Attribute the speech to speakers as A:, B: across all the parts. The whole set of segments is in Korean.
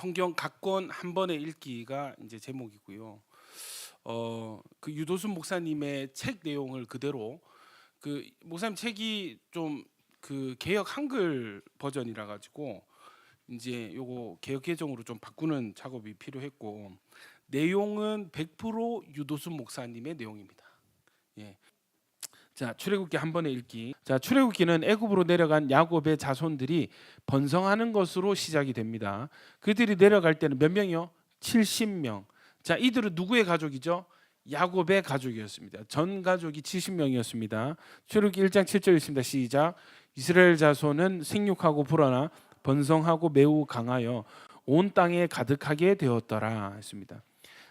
A: 성경 각권 한 번에 읽기가 이제 제목이고요. 그 유도순 목사님의 책 내용을 그대로 그 목사님 책이 좀 그 개역 한글 버전이라 가지고 이제 요거 개역 개정으로 좀 바꾸는 작업이 필요했고 내용은 100% 유도순 목사님의 내용입니다. 예. 자, 출애굽기 한 번에 읽기. 자, 출애굽기는 애굽으로 내려간 야곱의 자손들이 번성하는 것으로 시작이 됩니다. 그들이 내려갈 때는 몇 명이요? 70명. 자, 이들은 누구의 가족이죠? 야곱의 가족이었습니다. 전 가족이 70명이었습니다. 출애굽기 1장 7절 있습니다. 시작. 이스라엘 자손은 생육하고 불어나 번성하고 매우 강하여 온 땅에 가득하게 되었더라 했습니다.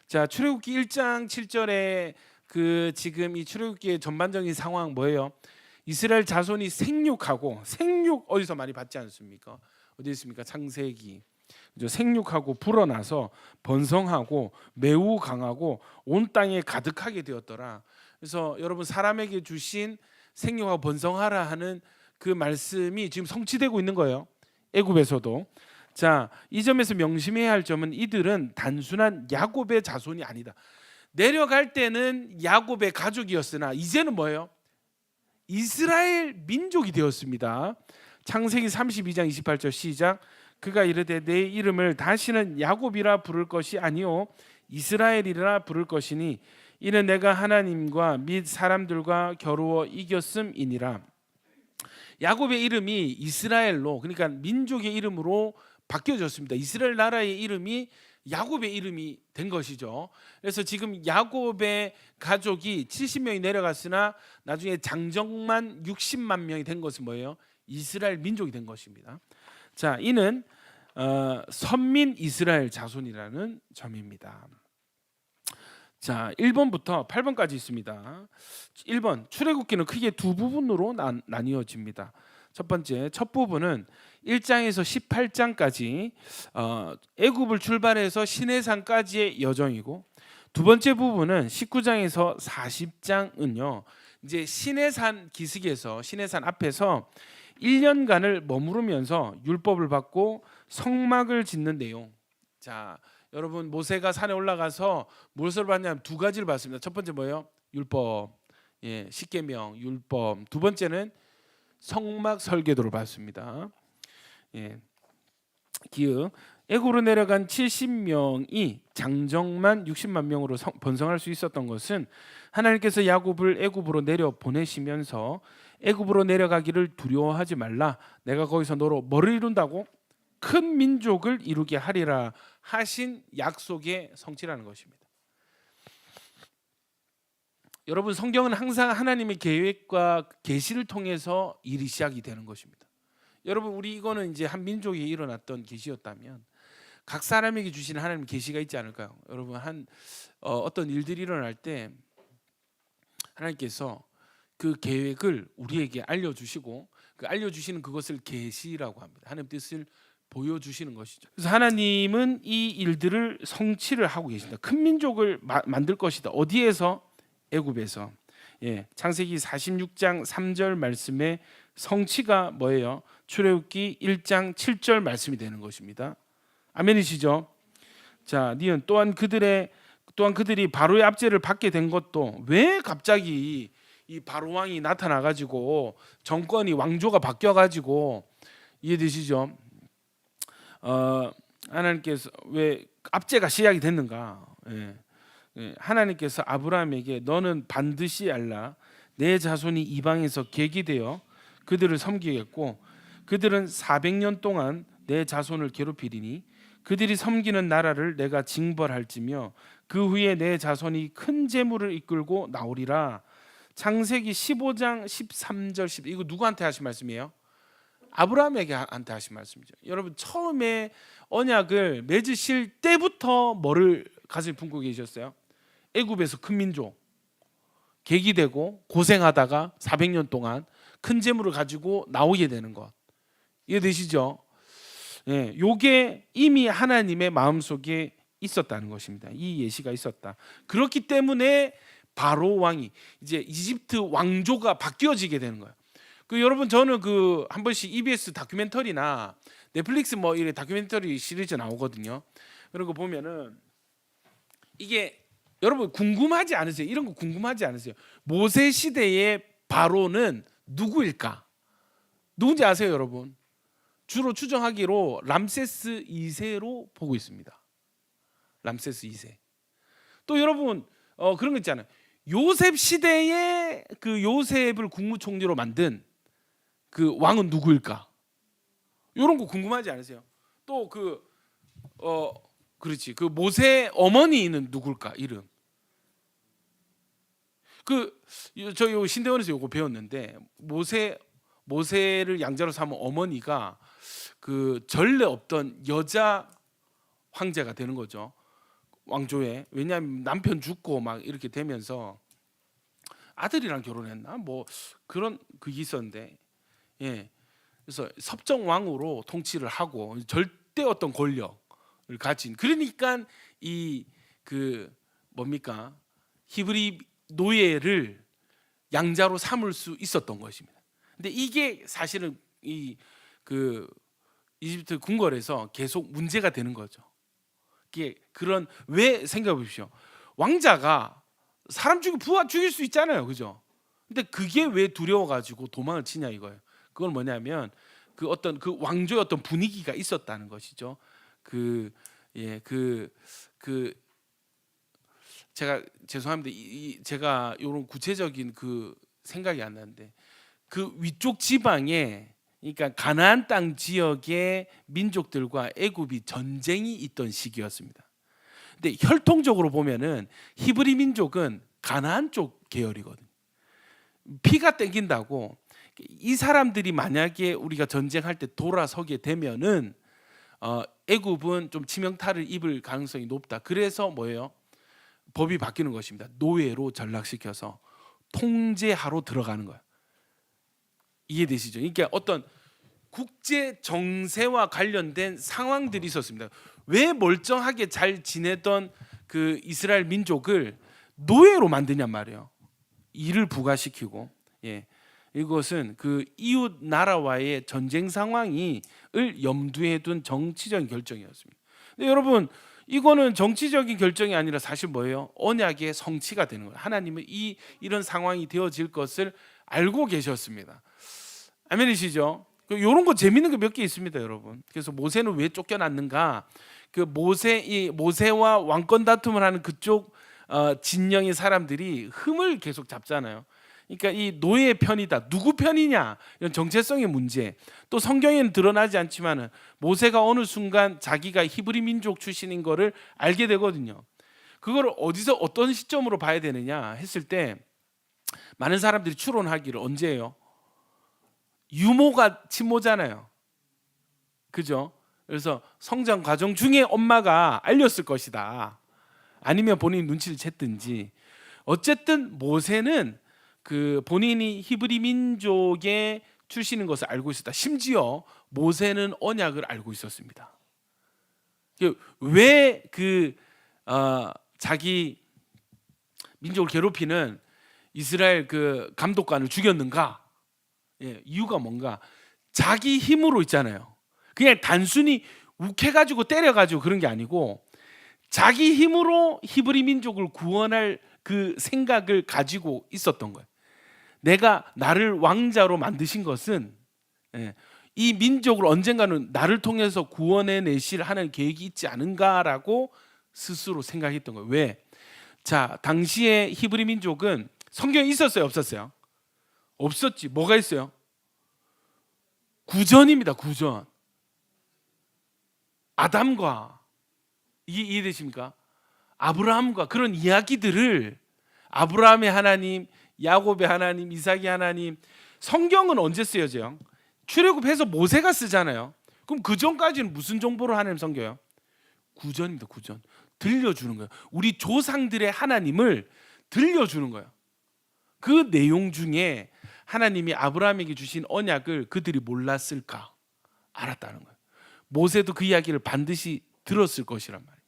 A: 자, 출애굽기 1장 7절에 그 지금 이 출애굽기의 전반적인 상황 뭐예요? 이스라엘 자손이 생육 어디서 많이 받지 않습니까? 어디 있습니까? 창세기. 그죠? 생육하고 불어나서 번성하고 매우 강하고 온 땅에 가득하게 되었더라. 그래서 여러분 사람에게 주신 생육하고 번성하라 하는 그 말씀이 지금 성취되고 있는 거예요. 애굽에서도. 자, 이 점에서 명심해야 할 점은 이들은 단순한 야곱의 자손이 아니다. 내려갈 때는 야곱의 가족이었으나 이제는 뭐예요? 이스라엘 민족이 되었습니다. 창세기 32장 28절 시작. 그가 이르되 내 이름을 다시는 야곱이라 부를 것이 아니요 이스라엘이라 부를 것이니 이는 내가 하나님과 및 사람들과 겨루어 이겼음이니라. 야곱의 이름이 이스라엘로, 그러니까 민족의 이름으로 바뀌어졌습니다. 이스라엘 나라의 이름이 야곱의 이름이 된 것이죠. 그래서 지금 야곱의 가족이 70명이 내려갔으나 나중에 장정만 60만 명이 된 것은 뭐예요? 이스라엘 민족이 된 것입니다. 자, 이는 선민 이스라엘 자손이라는 점입니다. 자, 1번부터 8번까지 있습니다. 1번, 출애굽기는 크게 두 부분으로 나뉘어집니다. 첫 부분은 1장에서 18장까지 애굽을 출발해서 시내산까지의 여정이고, 두 번째 부분은 19장에서 40장은요 이제 시내산 기슭에서 시내산 앞에서 1년간을 머무르면서 율법을 받고 성막을 짓는 내용. 자, 여러분 모세가 산에 올라가서 무엇을 받냐면 두 가지를 받습니다. 첫 번째 뭐예요? 율법, 십계명, 율법. 두 번째는 성막 설계도를 받습니다. 기읍. 애굽으로 내려간 70명이 장정만 60만 명으로 번성할 수 있었던 것은 하나님께서 야곱을 애굽으로 내려 보내시면서 애굽으로 내려가기를 두려워하지 말라. 내가 거기서 너로 뭐를 이룬다고? 큰 민족을 이루게 하리라 하신 약속의 성취라는 것입니다. 여러분 성경은 항상 하나님의 계획과 계시를 통해서 일이 시작이 되는 것입니다. 여러분 우리 이거는 이제 한 민족에 일어났던 계시였다면 각 사람에게 주시는 하나님의 계시가 있지 않을까요? 여러분 어떤 일들이 일어날 때 하나님께서 그 계획을 우리에게 알려주시고 그 알려주시는 그것을 계시라고 합니다. 하나님 뜻을 보여주시는 것이죠. 그래서 하나님은 이 일들을 성취를 하고 계신다. 큰 민족을 만들 것이다. 어디에서? 애굽에서. 창세기 46장 3절 말씀의 성취가 뭐예요? 출애굽기 1장 7절 말씀이 되는 것입니다. 아멘이시죠? 자, 니은 또한 그들이 바로의 압제를 받게 된 것도 왜 갑자기 이 바로 왕이 나타나 가지고 정권이 왕조가 바뀌어 가지고 이해되시죠? 하나님께서 왜 압제가 시작이 됐는가? 하나님께서 아브라함에게 너는 반드시 알라. 내 자손이 이방에서 객이 되어 그들을 섬기겠고 그들은 400년 동안 내 자손을 괴롭히리니 그들이 섬기는 나라를 내가 징벌할지며 그 후에 내 자손이 큰 재물을 이끌고 나오리라. 창세기 15장 13절 10 이거 누구한테 하신 말씀이에요? 아브라함에게 한테 하신 말씀이죠. 여러분 처음에 언약을 맺으실 때부터 뭐를 가슴에 품고 계셨어요? 애굽에서 큰 민족, 객이 되고 고생하다가 400년 동안 큰 재물을 가지고 나오게 되는 것. 이해되시죠? 요게 이미 하나님의 마음속에 있었다는 것입니다. 이 예시가 있었다. 그렇기 때문에 바로 왕이 이제 이집트 왕조가 바뀌어지게 되는 거예요. 여러분 저는 한 번씩 EBS 다큐멘터리나 넷플릭스 뭐 이런 다큐멘터리 시리즈 나오거든요. 그런 거 보면은 이게 여러분 궁금하지 않으세요? 이런 거 궁금하지 않으세요? 모세 시대의 바로는 누구일까? 누군지 아세요, 여러분? 주로 추정하기로 람세스 2세로 보고 있습니다. 람세스 2세. 또 여러분 그런 거 있잖아요. 요셉 시대에 그 요셉을 국무총리로 만든 그 왕은 누구일까? 이런 거 궁금하지 않으세요? 또 그렇지. 그 모세 어머니는 누굴까? 이름. 저 신대원에서 요거 배웠는데 모세를 양자로 삼은 어머니가 그 전례 없던 여자 황제가 되는 거죠. 왕조에. 왜냐하면 남편 죽고 막 이렇게 되면서 아들이랑 결혼했나? 뭐 그런 그게 있었는데, 예. 그래서 섭정 왕으로 통치를 하고 절대 어떤 권력을 가진. 그러니까 이 그 뭡니까? 히브리 노예를 양자로 삼을 수 있었던 것입니다. 근데 이게 사실은 이 그 이집트 궁궐에서 계속 문제가 되는 거죠. 이게 그런 왜 생각해 보십시오. 왕자가 사람 죽이고 부하 죽일 수 있잖아요, 그죠? 근데 그게 왜 두려워 가지고 도망을 치냐 이거예요. 그건 뭐냐면 그 어떤 그 왕조의 어떤 분위기가 있었다는 것이죠. 제가 죄송합니다. 제가 이런 구체적인 그 생각이 안 나는데 그 위쪽 지방에 그러니까 가나안 땅 지역의 민족들과 애굽이 전쟁이 있던 시기였습니다. 근데 혈통적으로 보면은 히브리 민족은 가나안 쪽 계열이거든요. 피가 땡긴다고 이 사람들이 만약에 우리가 전쟁할 때 돌아서게 되면은 애굽은 좀 치명타를 입을 가능성이 높다. 그래서 뭐예요? 법이 바뀌는 것입니다. 노예로 전락시켜서 통제하러 들어가는 거예요. 이해되시죠? 그러니까 어떤 국제 정세와 관련된 상황들이 있었습니다. 왜 멀쩡하게 잘 지내던 그 이스라엘 민족을 노예로 만드냔 말이에요. 일을 부과시키고, 예. 이것은 그 이웃 나라와의 전쟁 상황을 염두에 둔 정치적인 결정이었습니다. 근데 여러분 이거는 정치적인 결정이 아니라 사실 뭐예요? 언약의 성취가 되는 거예요. 하나님은 이런 상황이 되어질 것을 알고 계셨습니다. 아멘이시죠? 이런 거 재밌는 거 몇 개 있습니다, 여러분. 그래서 모세는 왜 쫓겨났는가? 그 모세와 왕권 다툼을 하는 그쪽 진영의 사람들이 흠을 계속 잡잖아요. 그러니까 이 노예의 편이다. 누구 편이냐? 이런 정체성의 문제. 또 성경에는 드러나지 않지만은 모세가 어느 순간 자기가 히브리 민족 출신인 거를 알게 되거든요. 그거를 어디서 어떤 시점으로 봐야 되느냐 했을 때 많은 사람들이 추론하기를 언제예요? 유모가 친모잖아요. 그죠? 그래서 성장 과정 중에 엄마가 알렸을 것이다. 아니면 본인이 눈치를 챘든지. 어쨌든 모세는 그 본인이 히브리 민족의 출신인 것을 알고 있었다. 심지어 모세는 언약을 알고 있었습니다. 왜 자기 민족을 괴롭히는 이스라엘 그 감독관을 죽였는가? 예, 이유가 뭔가? 자기 힘으로 있잖아요. 그냥 단순히 욱해가지고 때려가지고 그런 게 아니고 자기 힘으로 히브리 민족을 구원할 그 생각을 가지고 있었던 거예요. 내가 나를 왕자로 만드신 것은 이 민족을 언젠가는 나를 통해서 구원해내실 하는 계획이 있지 않은가라고 스스로 생각했던 거예요. 왜? 자, 당시에 히브리 민족은 성경에 있었어요, 없었어요? 없었지. 뭐가 있어요? 구전입니다. 구전. 아담과 이해되십니까? 아브라함과 그런 이야기들을 아브라함의 하나님, 야곱의 하나님, 이삭의 하나님. 성경은 언제 쓰여져요? 출애굽해서 모세가 쓰잖아요. 그럼 그 전까지는 무슨 정보를 하나님 섬겨요? 구전입니다. 구전. 들려주는 거예요. 우리 조상들의 하나님을 들려주는 거예요. 그 내용 중에 하나님이 아브라함에게 주신 언약을 그들이 몰랐을까? 알았다는 거예요. 모세도 그 이야기를 반드시 들었을 것이란 말이에요.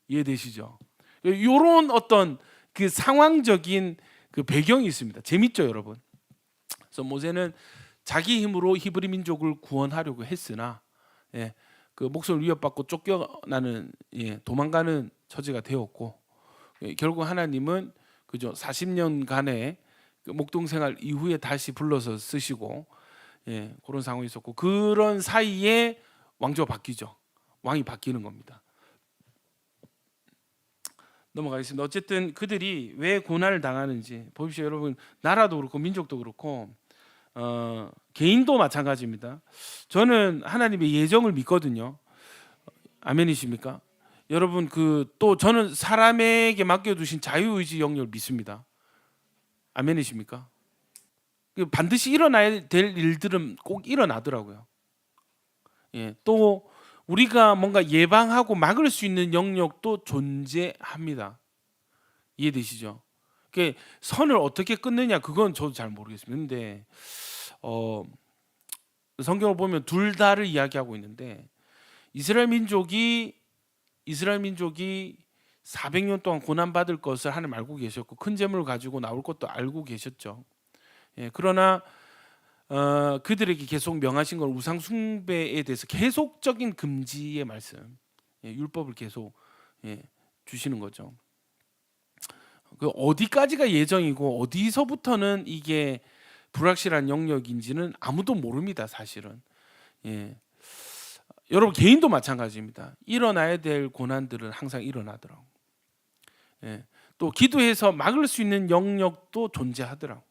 A: 이해되시죠? 이런 어떤 그 상황적인 그 배경이 있습니다. 재밌죠, 여러분? 그래서 모세는 자기 힘으로 히브리 민족을 구원하려고 했으나 예, 그 목숨을 위협받고 쫓겨나는 도망가는 처지가 되었고 결국 하나님은 그죠 40년간의 그 목동 생활 이후에 다시 불러서 쓰시고 그런 상황이 있었고 그런 사이에 왕조가 바뀌죠. 왕이 바뀌는 겁니다. 넘어가겠습니다. 어쨌든 그들이 왜 고난을 당하는지 보십시오. 여러분 나라도 그렇고 민족도 그렇고 개인도 마찬가지입니다. 저는 하나님의 예정을 믿거든요. 아멘이십니까? 여러분 또 저는 사람에게 맡겨두신 자유의지 영역을 믿습니다. 아멘이십니까? 반드시 일어나야 될 일들은 꼭 일어나더라고요. 또 우리가 뭔가 예방하고 막을 수 있는 영역도 존재합니다. 이해되시죠? 선을 어떻게 끊느냐 그건 저도 잘 모르겠습니다. 근데 성경을 보면 둘 다를 이야기하고 있는데 이스라엘 민족이 400년 동안 고난 받을 것을 하나님 알고 계셨고 큰 재물을 가지고 나올 것도 알고 계셨죠. 그러나 그들에게 계속 명하신 건 우상 숭배에 대해서 계속적인 금지의 말씀, 율법을 계속 주시는 거죠. 그 어디까지가 예정이고 어디서부터는 이게 불확실한 영역인지는 아무도 모릅니다, 사실은. 여러분 개인도 마찬가지입니다. 일어나야 될 고난들은 항상 일어나더라고. 또 기도해서 막을 수 있는 영역도 존재하더라고.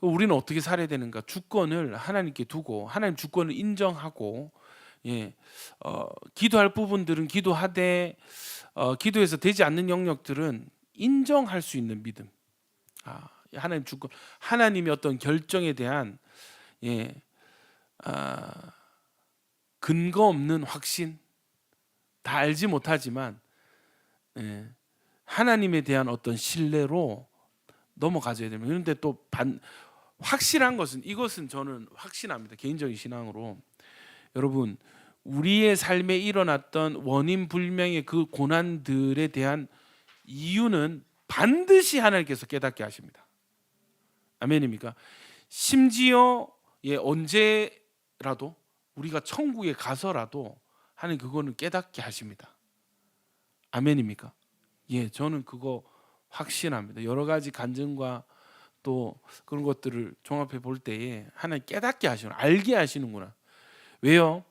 A: 우리는 어떻게 살아야 되는가? 주권을 하나님께 두고 하나님 주권을 인정하고 기도할 부분들은 기도하되 기도해서 되지 않는 영역들은 인정할 수 있는 믿음. 하나님 주권, 하나님의 어떤 결정에 대한 근거 없는 확신, 다 알지 못하지만 하나님에 대한 어떤 신뢰로 넘어가져야 됩니다. 그런데 또 확실한 것은 이것은 저는 확신합니다. 개인적인 신앙으로 여러분 우리의 삶에 일어났던 원인 불명의 그 고난들에 대한 이유는 반드시 하나님께서 깨닫게 하십니다. 아멘입니까? 심지어 언제라도 우리가 천국에 가서라도 하나님 그거는 깨닫게 하십니다. 아멘입니까? 저는 그거 확신합니다. 여러 가지 간증과 또 그런 것들을 종합해 볼 때에 하나님 깨닫게 하시는, 알게 하시는구나. 왜요?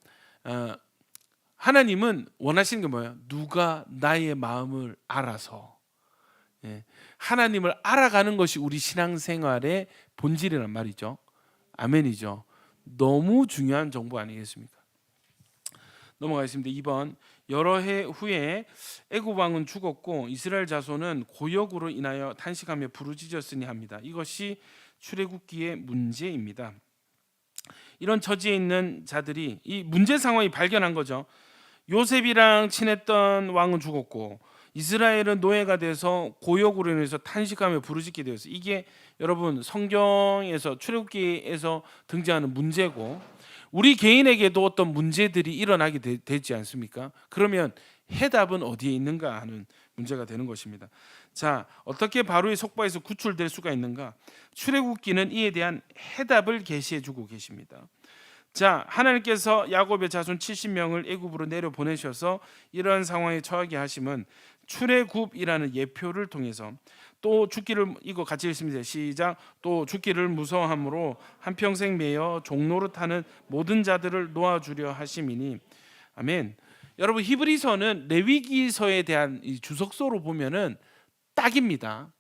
A: 하나님은 원하시는 게 뭐예요? 누가 나의 마음을 알아서. 하나님을 알아가는 것이 우리 신앙생활의 본질이란 말이죠. 아멘이죠. 너무 중요한 정보 아니겠습니까? 넘어가겠습니다. 2번 여러 해 후에 애굽 왕은 죽었고 이스라엘 자손은 고역으로 인하여 탄식하며 부르짖었으니 합니다. 이것이 출애굽기의 문제입니다. 이런 처지에 있는 자들이 이 문제 상황이 발견한 거죠. 요셉이랑 친했던 왕은 죽었고 이스라엘은 노예가 돼서 고역으로 인해서 탄식하며 부르짖게 되었어요. 이게 여러분 성경에서 출애굽기에서 등장하는 문제고 우리 개인에게도 어떤 문제들이 일어나게 되지 않습니까? 그러면 해답은 어디에 있는가 하는 문제가 되는 것입니다. 자, 어떻게 바로의 속박에서 구출될 수가 있는가? 출애굽기는 이에 대한 해답을 계시해 주고 계십니다. 자, 하나님께서 야곱의 자손 70명을 애굽으로 내려 보내셔서 이러한 상황에 처하게 하심은 출애굽이라는 예표를 통해서 또 죽기를, 이거 같이 읽습니다. 시작. 또 죽기를 무서워함으로 한평생 매여 종노릇하는 모든 자들을 놓아주려 하심이니. 아멘. 여러분 히브리서는 레위기서에 대한 이 주석서로 보면은 딱입니다.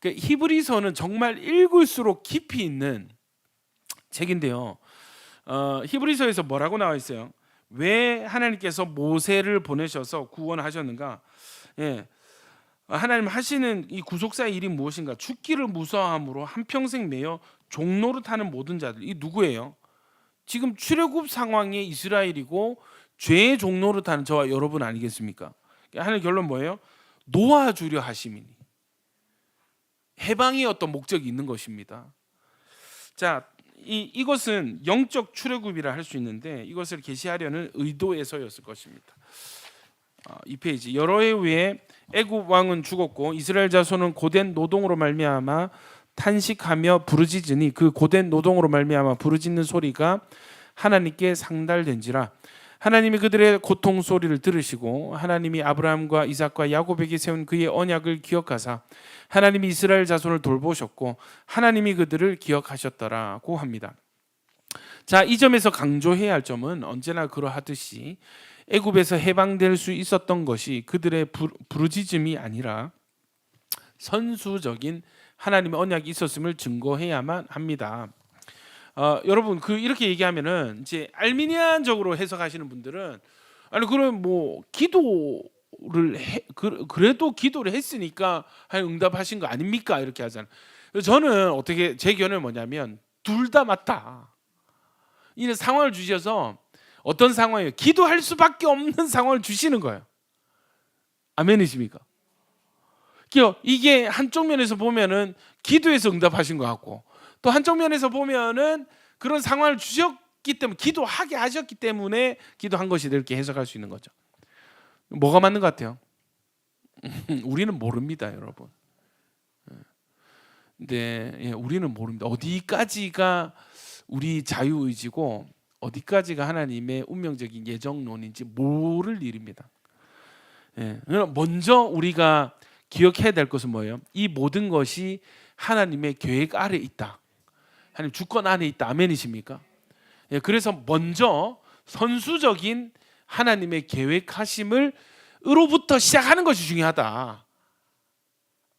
A: 히브리서는 정말 읽을수록 깊이 있는 책인데요. 히브리서에서 뭐라고 나와 있어요? 왜 하나님께서 모세를 보내셔서 구원하셨는가? 하나님 하시는 이 구속사의 일이 무엇인가? 죽기를 무서워함으로 한평생 매여 종노릇하는 모든 자들. 이 누구예요? 지금 출애굽 상황의 이스라엘이고 죄의 종노릇하는 저와 여러분 아니겠습니까? 하나님 결론 뭐예요? 놓아주려 하심이니. 해방의 어떤 목적이 있는 것입니다. 자, 이것은 영적 출애굽이라 할 수 있는데 이것을 계시하려는 의도에서였을 것입니다. 2페이지. 여러 해 후에 애굽 왕은 죽었고 이스라엘 자손은 고된 노동으로 말미암아 탄식하며 부르짖으니 그 고된 노동으로 말미암아 부르짖는 소리가 하나님께 상달된지라. 하나님이 그들의 고통 소리를 들으시고 하나님이 아브라함과 이삭과 야곱에게 세운 그의 언약을 기억하사 하나님이 이스라엘 자손을 돌보셨고 하나님이 그들을 기억하셨더라고 합니다. 자, 이 점에서 강조해야 할 점은 언제나 그러하듯이 애굽에서 해방될 수 있었던 것이 그들의 부르짖음이 아니라 선수적인 하나님의 언약이 있었음을 증거해야만 합니다. 여러분 이렇게 얘기하면은 이제 알미니안적으로 해석하시는 분들은 아니 그럼 뭐 기도를 그래도 기도를 했으니까 응답하신 거 아닙니까? 이렇게 하잖아요. 저는 어떻게 제 견해는 뭐냐면 둘 다 맞다. 이런 상황을 주셔서 어떤 상황이에요? 기도할 수밖에 없는 상황을 주시는 거예요. 아멘이십니까? 이게 한쪽 면에서 보면은 기도해서 응답하신 것 같고 또 한쪽 면에서 보면은 그런 상황을 주셨기 때문에 기도하게 하셨기 때문에 기도한 것이 이렇게 해석할 수 있는 거죠. 뭐가 맞는 것 같아요? 우리는 모릅니다, 여러분. 근데 우리는 모릅니다. 어디까지가 우리 자유의지고 어디까지가 하나님의 운명적인 예정론인지 모를 일입니다. 먼저 우리가 기억해야 될 것은 뭐예요? 이 모든 것이 하나님의 계획 아래 있다. 하나님 주권 안에 있다. 아멘이십니까? 그래서 먼저 선수적인 하나님의 계획하심을 으로부터 시작하는 것이 중요하다.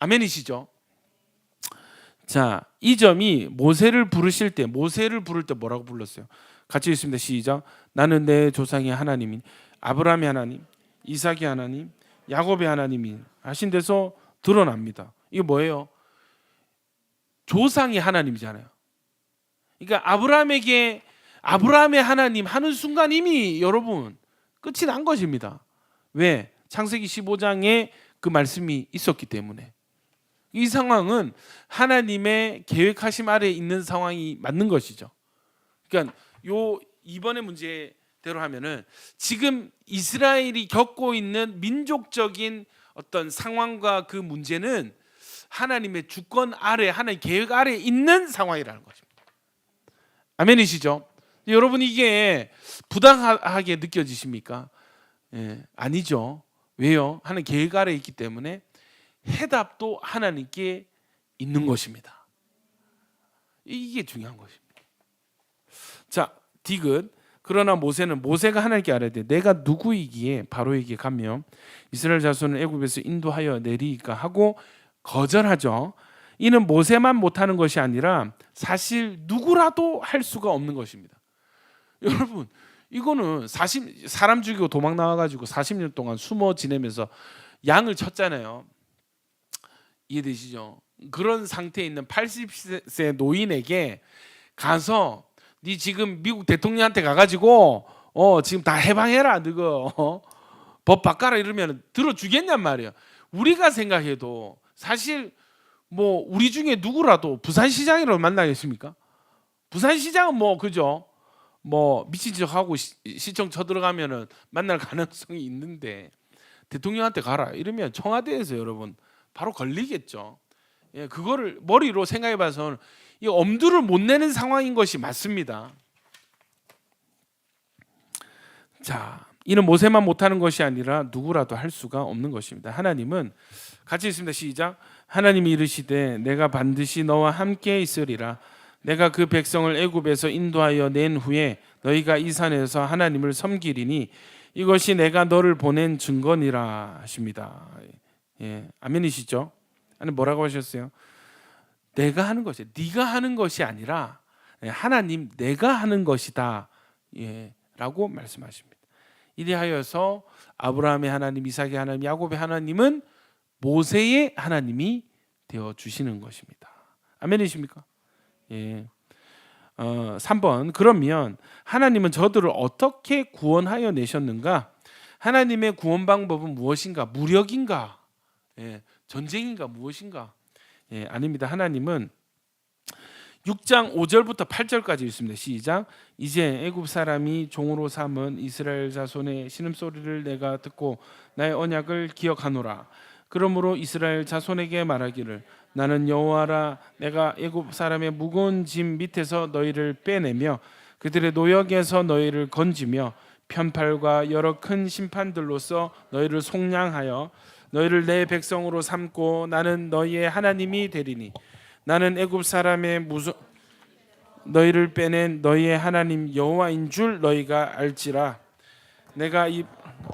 A: 아멘이시죠? 자, 이 점이 모세를 부를 때 뭐라고 불렀어요? 같이 읽습니다. 시작. 나는 내 조상의 하나님인 아브라함의 하나님, 이삭의 하나님, 야곱의 하나님이 하신 데서 드러납니다. 이게 뭐예요? 조상의 하나님이잖아요. 그러니까 아브라함의 하나님 하는 순간 이미 여러분 끝이 난 것입니다. 왜? 창세기 15장에 그 말씀이 있었기 때문에. 이 상황은 하나님의 계획하심 아래에 있는 상황이 맞는 것이죠. 그러니까 이번의 문제대로 하면은 지금 이스라엘이 겪고 있는 민족적인 어떤 상황과 그 문제는 하나님의 주권 아래, 하나님의 계획 아래에 있는 상황이라는 것입니다. 아멘이시죠? 여러분 이게 부당하게 느껴지십니까? 아니죠. 왜요? 하나님 계획 아래에 있기 때문에 해답도 하나님께 있는 것입니다. 이게 중요한 것입니다. 자, 디귿. 그러나 모세가 하나님께 아뢰되 내가 누구이기에 바로에게 가며 이스라엘 자손을 애굽에서 인도하여 내리이까 하고 거절하죠. 이는 모세만 못하는 것이 아니라 사실 누구라도 할 수가 없는 것입니다. 여러분 이거는 사람 죽이고 도망 나와가지고 40년 동안 숨어 지내면서 양을 쳤잖아요. 이해되시죠? 그런 상태에 있는 80세 노인에게 가서 네 지금 미국 대통령한테 가가지고 지금 다 해방해라 너거 법 바꿔라 이러면 들어주겠냔 말이에요. 우리가 생각해도 사실 뭐 우리 중에 누구라도 부산시장이라고 만나겠습니까? 부산시장은 뭐 그죠? 뭐 미친 척하고 시청 쳐들어가면은 만날 가능성이 있는데 대통령한테 가라 이러면 청와대에서 여러분 바로 걸리겠죠. 그거를 머리로 생각해봐서는 이 엄두를 못 내는 상황인 것이 맞습니다. 자, 이는 모세만 못하는 것이 아니라 누구라도 할 수가 없는 것입니다. 하나님은 같이 있습니다. 시작. 하나님이 이르시되 내가 반드시 너와 함께 있으리라. 내가 그 백성을 애굽에서 인도하여 낸 후에 너희가 이 산에서 하나님을 섬기리니 이것이 내가 너를 보낸 증거니라 하십니다. 아멘이시죠? 아니 뭐라고 하셨어요? 내가 하는 것이 네가 하는 것이 아니라 하나님 내가 하는 것이다 라고 말씀하십니다. 이리하여서 아브라함의 하나님, 이삭의 하나님, 야곱의 하나님은 모세의 하나님이 되어 주시는 것입니다. 아멘이십니까? 3번 그러면 하나님은 저들을 어떻게 구원하여 내셨는가? 하나님의 구원 방법은 무엇인가? 무력인가? 전쟁인가? 무엇인가? 아닙니다. 하나님은 6장 5절부터 8절까지 있습니다. 시작. 이제 애굽 사람이 종으로 삼은 이스라엘 자손의 신음소리를 내가 듣고 나의 언약을 기억하노라. 그러므로 이스라엘 자손에게 말하기를 나는 여호와라. 내가 애굽 사람의 무거운 짐 밑에서 너희를 빼내며 그들의 노역에서 너희를 건지며 편팔과 여러 큰 심판들로서 너희를 속량하여 너희를 내 백성으로 삼고 나는 너희의 하나님이 되리니 나는 애굽 사람의 너희를 빼낸 너희의 하나님 여호와인 줄 너희가 알지라. 내가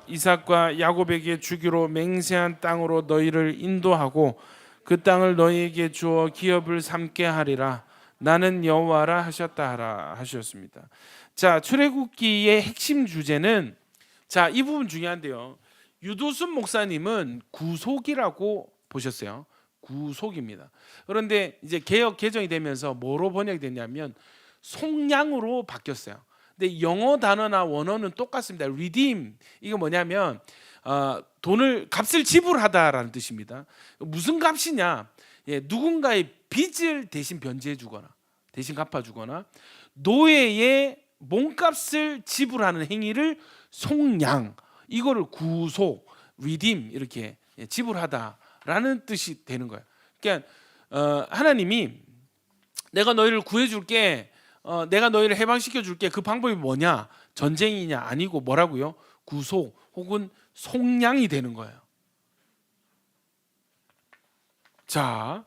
A: 이삭과 야곱에게 주기로 맹세한 땅으로 너희를 인도하고 그 땅을 너희에게 주어 기업을 삼게 하리라. 나는 여호와라 하셨다 하라 하셨습니다. 자, 출애굽기의 핵심 주제는 이 부분 중요한데요. 유도순 목사님은 구속이라고 보셨어요. 구속입니다. 그런데 이제 개역 개정이 되면서 뭐로 번역이 됐냐면 속량으로 바뀌었어요. 근데 영어 단어나 원어는 똑같습니다. redeem 이거 뭐냐면 돈을 값을 지불하다라는 뜻입니다. 무슨 값이냐? 누군가의 빚을 대신 변제해주거나 대신 갚아주거나 노예의 몸값을 지불하는 행위를 속량, 이거를 구속, redeem 이렇게 지불하다라는 뜻이 되는 거예요. 그러니까 하나님이 내가 너희를 구해줄게, 내가 너희를 해방시켜줄게. 그 방법이 뭐냐? 전쟁이냐? 아니고 뭐라고요? 구속 혹은 속량이 되는 거예요. 자,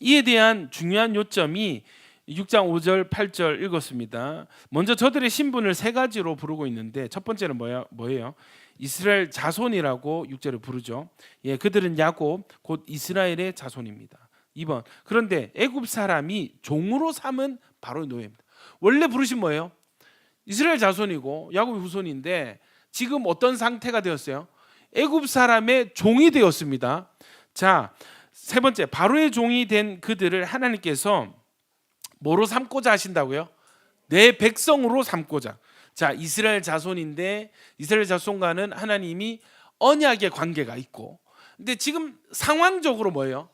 A: 이에 대한 중요한 요점이 6장 5절 8절 읽었습니다. 먼저 저들의 신분을 세 가지로 부르고 있는데 첫 번째는 뭐예요? 이스라엘 자손이라고 6절에 부르죠. 그들은 야곱 곧 이스라엘의 자손입니다. 2번, 그런데 애굽 사람이 종으로 삼은 바로의 노예입니다. 원래 부르신 뭐예요? 이스라엘 자손이고 야곱의 후손인데 지금 어떤 상태가 되었어요? 애굽 사람의 종이 되었습니다. 자, 세 번째, 바로의 종이 된 그들을 하나님께서 뭐로 삼고자 하신다고요? 내 백성으로 삼고자. 자, 이스라엘 자손인데 이스라엘 자손과는 하나님이 언약의 관계가 있고, 근데 지금 상황적으로 뭐예요?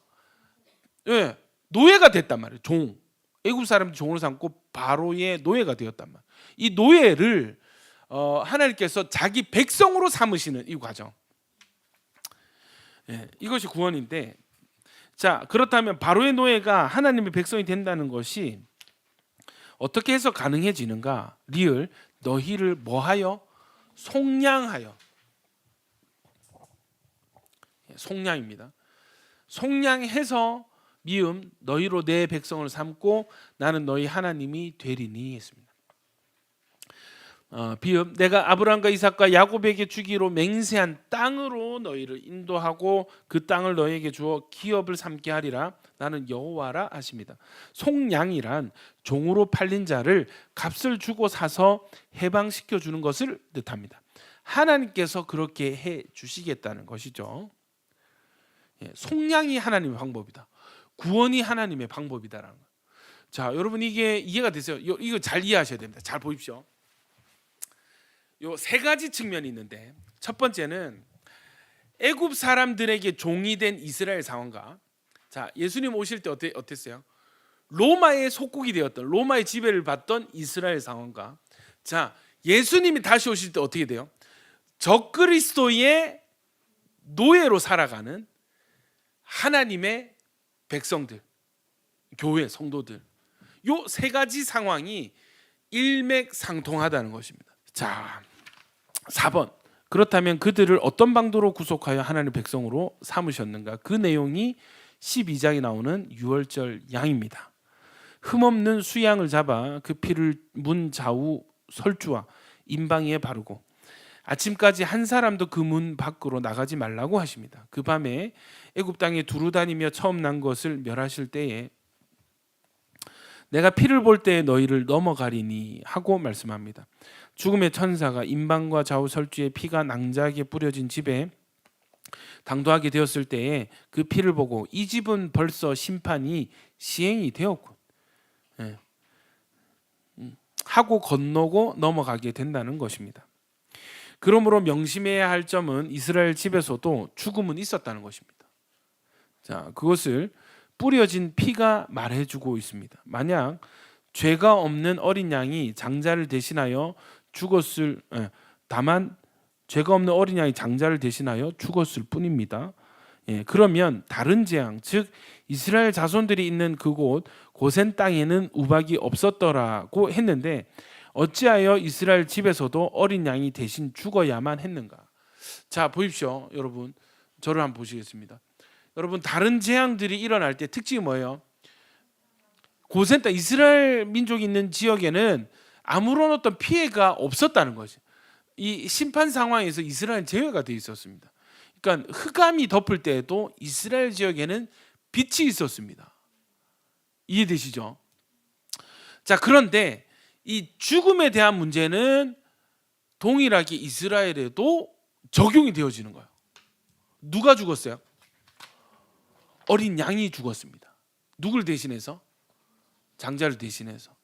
A: 노예가 됐단 말이에요. 종. 애굽 사람 종으로 삼고 바로의 노예가 되었단 말이에요. 이 노예를 하나님께서 자기 백성으로 삼으시는 이 과정. 이것이 구원인데, 자, 그렇다면 바로의 노예가 하나님의 백성이 된다는 것이 어떻게 해서 가능해지는가? 리을 너희를 뭐하여? 속량하여. 속량입니다. 속량해서 미음 너희로 내 백성을 삼고 나는 너희 하나님이 되리니 했습니다. 비읍 내가 아브라함과 이삭과 야곱에게 주기로 맹세한 땅으로 너희를 인도하고 그 땅을 너희에게 주어 기업을 삼게 하리라. 나는 여호와라 하십니다. 속량이란 종으로 팔린 자를 값을 주고 사서 해방시켜 주는 것을 뜻합니다. 하나님께서 그렇게 해 주시겠다는 것이죠. 속량이 하나님의 방법이다. 구원이 하나님의 방법이다라는 거. 자, 여러분 이게 이해가 되세요? 이거 잘 이해하셔야 됩니다. 잘 보십시오. 요 세 가지 측면이 있는데, 첫 번째는 애굽 사람들에게 종이 된 이스라엘 상황과, 자, 예수님 오실 때 어땠어요? 로마의 속국이 되었던, 로마의 지배를 받던 이스라엘 상황과, 자, 예수님이 다시 오실 때 어떻게 돼요? 적그리스도의 노예로 살아가는 하나님의 백성들, 교회 성도들, 요 세 가지 상황이 일맥상통하다는 것입니다. 자, 4번, 그렇다면 그들을 어떤 방도로 구속하여 하나님의 백성으로 삼으셨는가? 그 내용이 12장에 나오는 유월절 양입니다. 흠없는 수양을 잡아 그 피를 문 좌우 설주와 임방위에 바르고 아침까지 한 사람도 그 문 밖으로 나가지 말라고 하십니다. 그 밤에 애굽 땅에 두루 다니며 처음 난 것을 멸하실 때에 내가 피를 볼 때에 너희를 넘어가리니 하고 말씀합니다. 죽음의 천사가 임방과 좌우 설주에 피가 낭자하게 뿌려진 집에 당도하게 되었을 때에 그 피를 보고 이 집은 벌써 심판이 시행이 되었군 하고 건너고 넘어가게 된다는 것입니다. 그러므로 명심해야 할 점은 이스라엘 집에서도 죽음은 있었다는 것입니다. 자, 그것을 뿌려진 피가 말해주고 있습니다. 만약 죄가 없는 어린 양이 장자를 대신하여 죽었을, 다만 죄가 없는 어린 양이 장자를 대신하여 죽었을 뿐입니다. 그러면 다른 재앙, 즉 이스라엘 자손들이 있는 그곳 고센 땅에는 우박이 없었더라고 했는데 어찌하여 이스라엘 집에서도 어린 양이 대신 죽어야만 했는가? 자, 보십시오. 여러분, 저를 한번 보시겠습니다. 여러분, 다른 재앙들이 일어날 때 특징이 뭐예요? 고센 땅, 이스라엘 민족이 있는 지역에는 아무런 어떤 피해가 없었다는 거죠. 이 심판 상황에서 이스라엘 제외가 되어 있었습니다. 그러니까 흑암이 덮을 때에도 이스라엘 지역에는 빛이 있었습니다. 이해되시죠? 자, 그런데 이 죽음에 대한 문제는 동일하게 이스라엘에도 적용이 되어지는 거예요. 누가 죽었어요? 어린 양이 죽었습니다. 누굴 대신해서? 장자를 대신해서.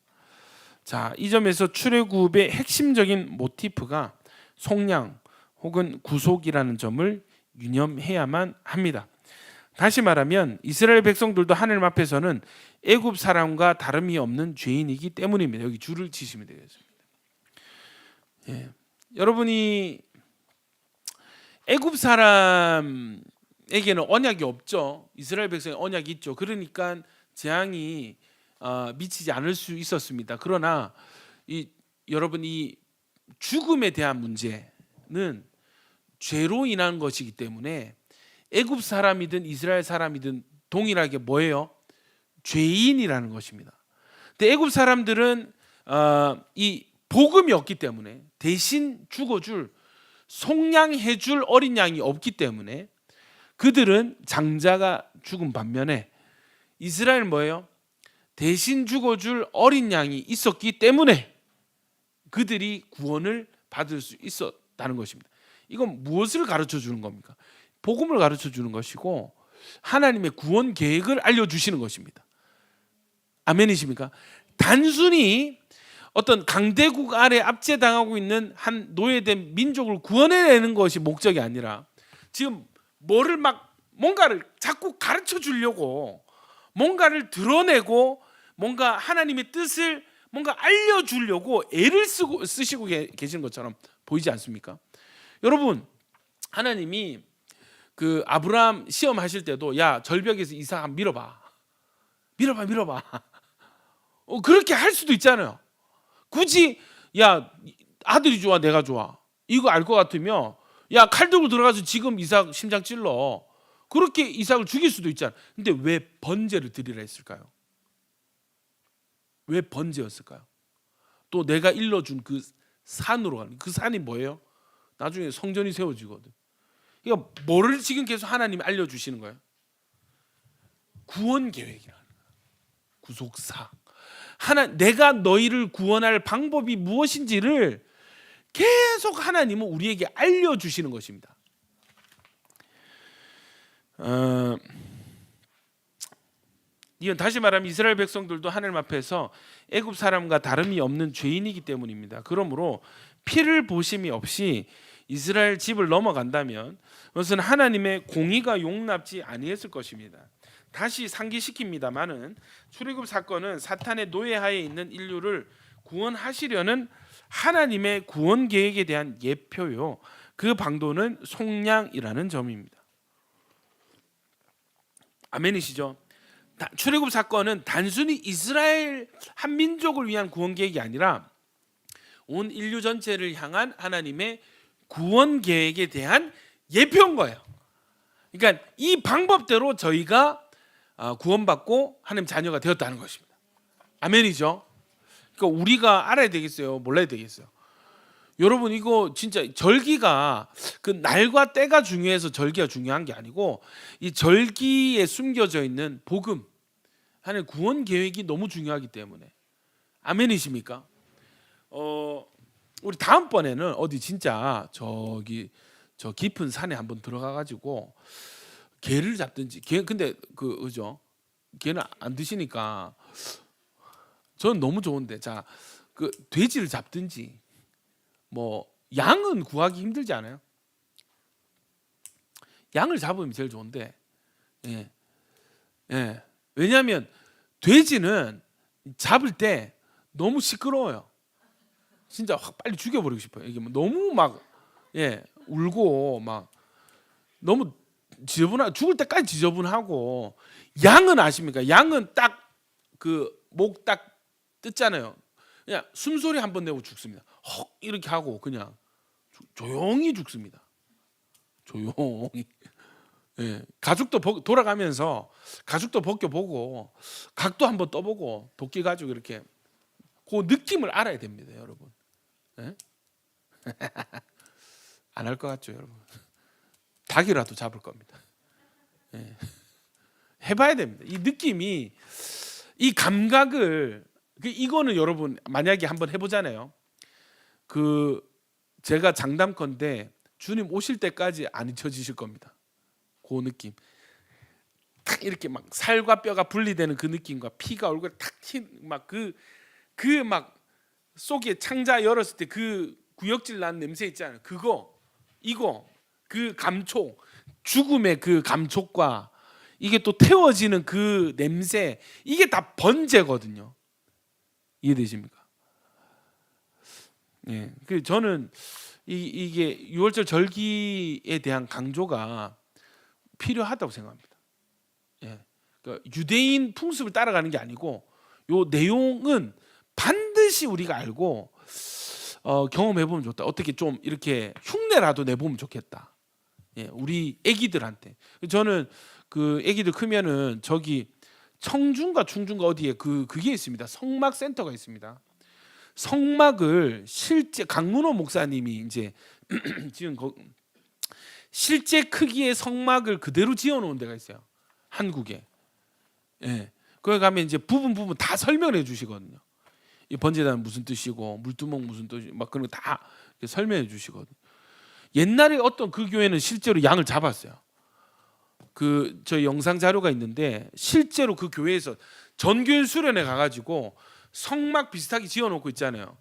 A: 자, 이 점에서 출애굽의 핵심적인 모티프가 속량 혹은 구속이라는 점을 유념해야만 합니다. 다시 말하면 이스라엘 백성들도 하나님 앞에서는 애굽 사람과 다름이 없는 죄인이기 때문입니다. 여기 줄을 치시면 되겠습니다. 여러분이 애굽 사람에게는 언약이 없죠. 이스라엘 백성에 언약이 있죠. 그러니까 재앙이 미치지 않을 수 있었습니다. 그러나 여러분 이 죽음에 대한 문제는 죄로 인한 것이기 때문에 애굽 사람이든 이스라엘 사람이든 동일하게 뭐예요? 죄인이라는 것입니다. 근데 애굽 사람들은 이 복음이 없기 때문에 대신 죽어줄 속량해줄 어린 양이 없기 때문에 그들은 장자가 죽은 반면에 이스라엘은 뭐예요? 대신 죽어줄 어린 양이 있었기 때문에 그들이 구원을 받을 수 있었다는 것입니다. 이건 무엇을 가르쳐 주는 겁니까? 복음을 가르쳐 주는 것이고 하나님의 구원 계획을 알려주시는 것입니다. 아멘이십니까? 단순히 어떤 강대국 아래 압제당하고 있는 한 노예된 민족을 구원해내는 것이 목적이 아니라 지금 뭔가를 자꾸 가르쳐 주려고 뭔가를 드러내고 뭔가 하나님의 뜻을 뭔가 알려주려고 애를 쓰시고 계시는 것처럼 보이지 않습니까? 여러분, 하나님이 그 아브라함 시험하실 때도 야 절벽에서 이삭 밀어봐. 그렇게 할 수도 있잖아요. 굳이 야 아들이 좋아 내가 좋아 이거 알 것 같으면 야 칼 들고 들어가서 지금 이삭 심장 찔러. 그렇게 이삭을 죽일 수도 있잖아. 근데 왜 번제를 드리라 했을까요? 왜 번제였을까요? 또 내가 일러준 그 산으로 가는 그 산이 뭐예요? 나중에 성전이 세워지거든. 그러니까 뭐를 지금 계속 하나님이 알려주시는 거예요? 구원 계획이라는 거예요. 구속사. 내가 너희를 구원할 방법이 무엇인지를 계속 하나님은 우리에게 알려주시는 것입니다. 이건 다시 말하면 이스라엘 백성들도 하나님 앞에서 애굽 사람과 다름이 없는 죄인이기 때문입니다. 그러므로 피를 보심이 없이 이스라엘 집을 넘어간다면 그것은 하나님의 공의가 용납지 아니했을 것입니다. 다시 상기시킵니다마는 출애굽 사건은 사탄의 노예하에 있는 인류를 구원하시려는 하나님의 구원 계획에 대한 예표요. 그 방도는 속량이라는 점입니다. 아멘이시죠? 출애굽 사건은 단순히 이스라엘 한 민족을 위한 구원 계획이 아니라 온 인류 전체를 향한 하나님의 구원 계획에 대한 예표인 거예요. 그러니까 이 방법대로 저희가 구원받고 하나님 자녀가 되었다는 것입니다. 아멘이죠? 그러니까 우리가 알아야 되겠어요? 몰라야 되겠어요? 여러분 이거 진짜 절기가 그 날과 때가 중요해서 절기가 중요한 게 아니고 이 절기에 숨겨져 있는 복음 하나님 구원 계획이 너무 중요하기 때문에 아멘이십니까? 우리 다음번에는 어디 진짜 저 깊은 산에 한번 들어가 가지고 개를 잡든지 근데 그죠? 개는 안 드시니까 저는 너무 좋은데 자 그 돼지를 잡든지 뭐 양은 구하기 힘들지 않아요? 양을 잡으면 제일 좋은데 왜냐하면 돼지는 잡을 때 너무 시끄러워요. 진짜 확 빨리 죽여버리고 싶어요. 이게 너무 막 울고 막 너무 지저분하 죽을 때까지 지저분하고 양은 아십니까? 양은 딱 그 목 딱 뜯잖아요. 그냥 숨소리 한 번 내고 죽습니다. 헉 이렇게 하고 그냥 조용히 죽습니다. 조용히. 예, 가죽도 돌아가면서 가죽도 벗겨보고 각도 한번 떠보고 도끼 가지고 이렇게 그 느낌을 알아야 됩니다, 여러분. 예? 안 할 것 같죠, 여러분? 닭이라도 잡을 겁니다. 예. 해봐야 됩니다. 이 느낌이 이 감각을 이거는 여러분 만약에 한번 해보잖아요. 제가 장담컨대 주님 오실 때까지 안 잊혀지실 겁니다. 그 느낌, 탁 이렇게 막 살과 뼈가 분리되는 그 느낌과 피가 얼굴에 탁 막 막 속에 창자 열었을 때 그 구역질 나는 냄새 있잖아요. 이거 그 감촉, 죽음의 그 감촉과 이게 또 태워지는 그 냄새, 이게 다 번제거든요. 이해되십니까? 예, 저는 이게 6월절 절기에 대한 강조가 필요하다고 생각합니다. 예, 그러니까 유대인 풍습을 따라가는 게 아니고 요 내용은 반드시 우리가 알고 경험해보면 좋다. 어떻게 좀 이렇게 흉내라도 내보면 좋겠다. 예, 우리 애기들한테. 저는 그 애기들 크면은 저기 청중과 충중과 어디에 그게 있습니다. 성막 센터가 있습니다. 성막을 실제 강문호 목사님이 이제 지금 실제 크기의 성막을 그대로 지어놓은 데가 있어요. 한국에. 예, 거기 가면 이제 부분 다 설명해 주시거든요. 이 번제단 무슨 뜻이고 물두멍 무슨 뜻이고 막 그런 거 다 설명해 주시거든요. 옛날에 어떤 그 교회는 실제로 양을 잡았어요. 저희 영상 자료가 있는데 실제로 그 교회에서 전교인 수련회 가가지고 성막 비슷하게 지어놓고 있잖아요.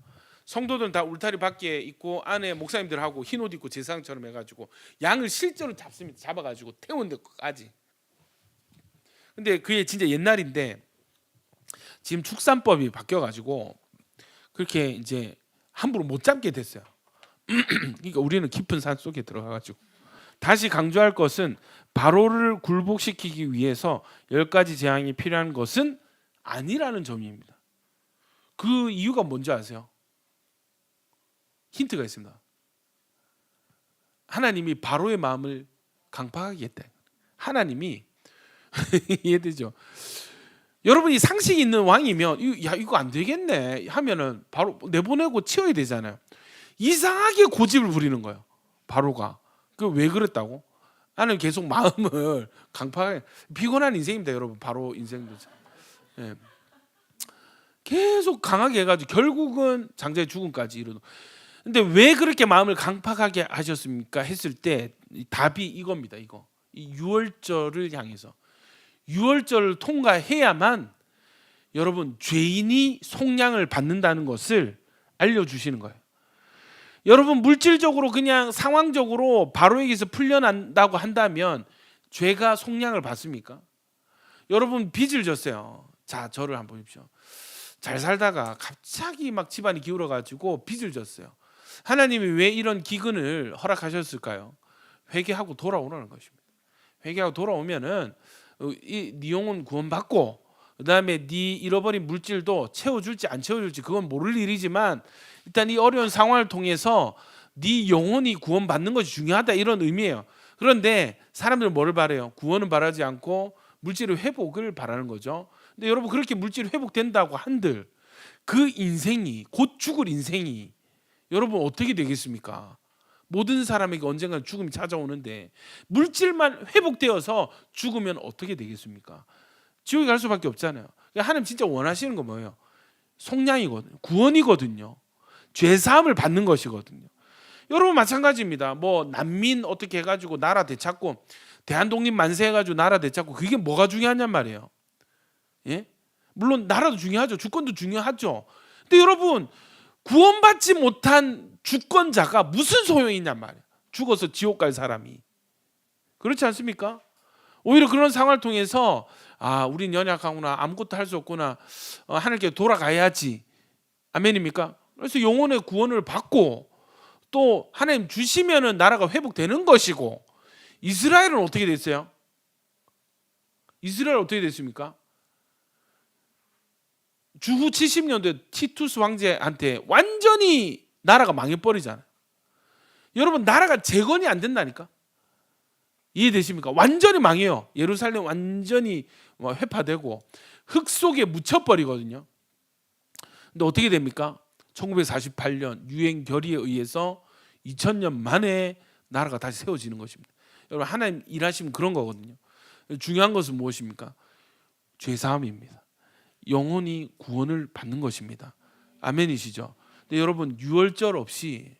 A: 성도들은 다 울타리 밖에 있고 안에 목사님들하고 흰 옷 입고 제사장처럼 해가지고 양을 실제로 잡습니다. 잡아가지고 태운 데까지. 근데 그게 진짜 옛날인데 지금 축산법이 바뀌어가지고 그렇게 이제 함부로 못 잡게 됐어요. 그러니까 우리는 깊은 산 속에 들어가가지고 다시 강조할 것은 바로를 굴복시키기 위해서 10가지 재앙이 필요한 것은 아니라는 점입니다. 그 이유가 뭔지 아세요? 힌트가 있습니다. 하나님이 바로의 마음을 강팍하게 했다. 하나님이 이해되죠? 여러분이 상식 있는 왕이면 이거 안 되겠네 하면은 바로 내보내고 치워야 되잖아요. 이상하게 고집을 부리는 거예요. 바로가. 왜 그랬다고? 나는 계속 마음을 강팍하게, 피곤한 인생입니다, 여러분. 바로 인생도. 예. 계속 강하게 해가지고 결국은 장자의 죽음까지 이르는. 근데 왜 그렇게 마음을 강팍하게 하셨습니까? 했을 때 답이 이겁니다. 이거. 이 6월절을 향해서 6월절을 통과해야만 여러분 죄인이 속량을 받는다는 것을 알려주시는 거예요. 여러분 물질적으로 그냥 상황적으로 바로에게서 풀려난다고 한다면 죄가 속량을 받습니까? 여러분 빚을 졌어요. 자, 저를 한번 보십시오. 잘 살다가 갑자기 막 집안이 기울어가지고 빚을 졌어요. 하나님이 왜 이런 기근을 허락하셨을까요? 회개하고 돌아오라는 것입니다. 회개하고 돌아오면은 네 영혼 구원받고 그다음에 네 잃어버린 물질도 채워줄지 안 채워줄지 그건 모를 일이지만 일단 이 어려운 상황을 통해서 네 영혼이 구원받는 것이 중요하다, 이런 의미예요. 그런데 사람들은 뭐를 바라요? 구원은 바라지 않고 물질의 회복을 바라는 거죠. 근데 여러분 그렇게 물질이 회복된다고 한들 그 인생이 곧 죽을 인생이 여러분 어떻게 되겠습니까? 모든 사람에게 언젠가 죽음이 찾아오는데 물질만 회복되어서 죽으면 어떻게 되겠습니까? 지옥에 갈 수밖에 없잖아요. 하나님 진짜 원하시는 건 뭐예요? 속량이거든요. 구원이거든요. 죄 사함을 받는 것이거든요. 여러분 마찬가지입니다. 뭐 난민 어떻게 해가지고 나라 되찾고 대한독립 만세 해가지고 나라 되찾고 그게 뭐가 중요하냔 말이에요. 예? 물론 나라도 중요하죠. 주권도 중요하죠. 근데 여러분 구원받지 못한 주권자가 무슨 소용이 있냔 말이에요. 죽어서 지옥 갈 사람이. 그렇지 않습니까? 오히려 그런 상황을 통해서 우린 연약하구나, 아무것도 할 수 없구나, 하나님께 돌아가야지. 아멘입니까? 그래서 영혼의 구원을 받고 또 하나님 주시면은 나라가 회복되는 것이고 이스라엘은 어떻게 됐어요? 이스라엘 어떻게 됐습니까? 주후 70년대 티투스 황제한테 완전히 나라가 망해버리잖아요. 여러분, 나라가 재건이 안 된다니까. 이해되십니까? 완전히 망해요. 예루살렘 완전히 회파되고 흙 속에 묻혀버리거든요. 근데 어떻게 됩니까? 1948년 유엔 결의에 의해서 2000년 만에 나라가 다시 세워지는 것입니다. 여러분, 하나님 일하시면 그런 거거든요. 중요한 것은 무엇입니까? 죄사함입니다. 영혼이 구원을 받는 것입니다. 아멘이시죠? 근데 여러분, 유월절 없이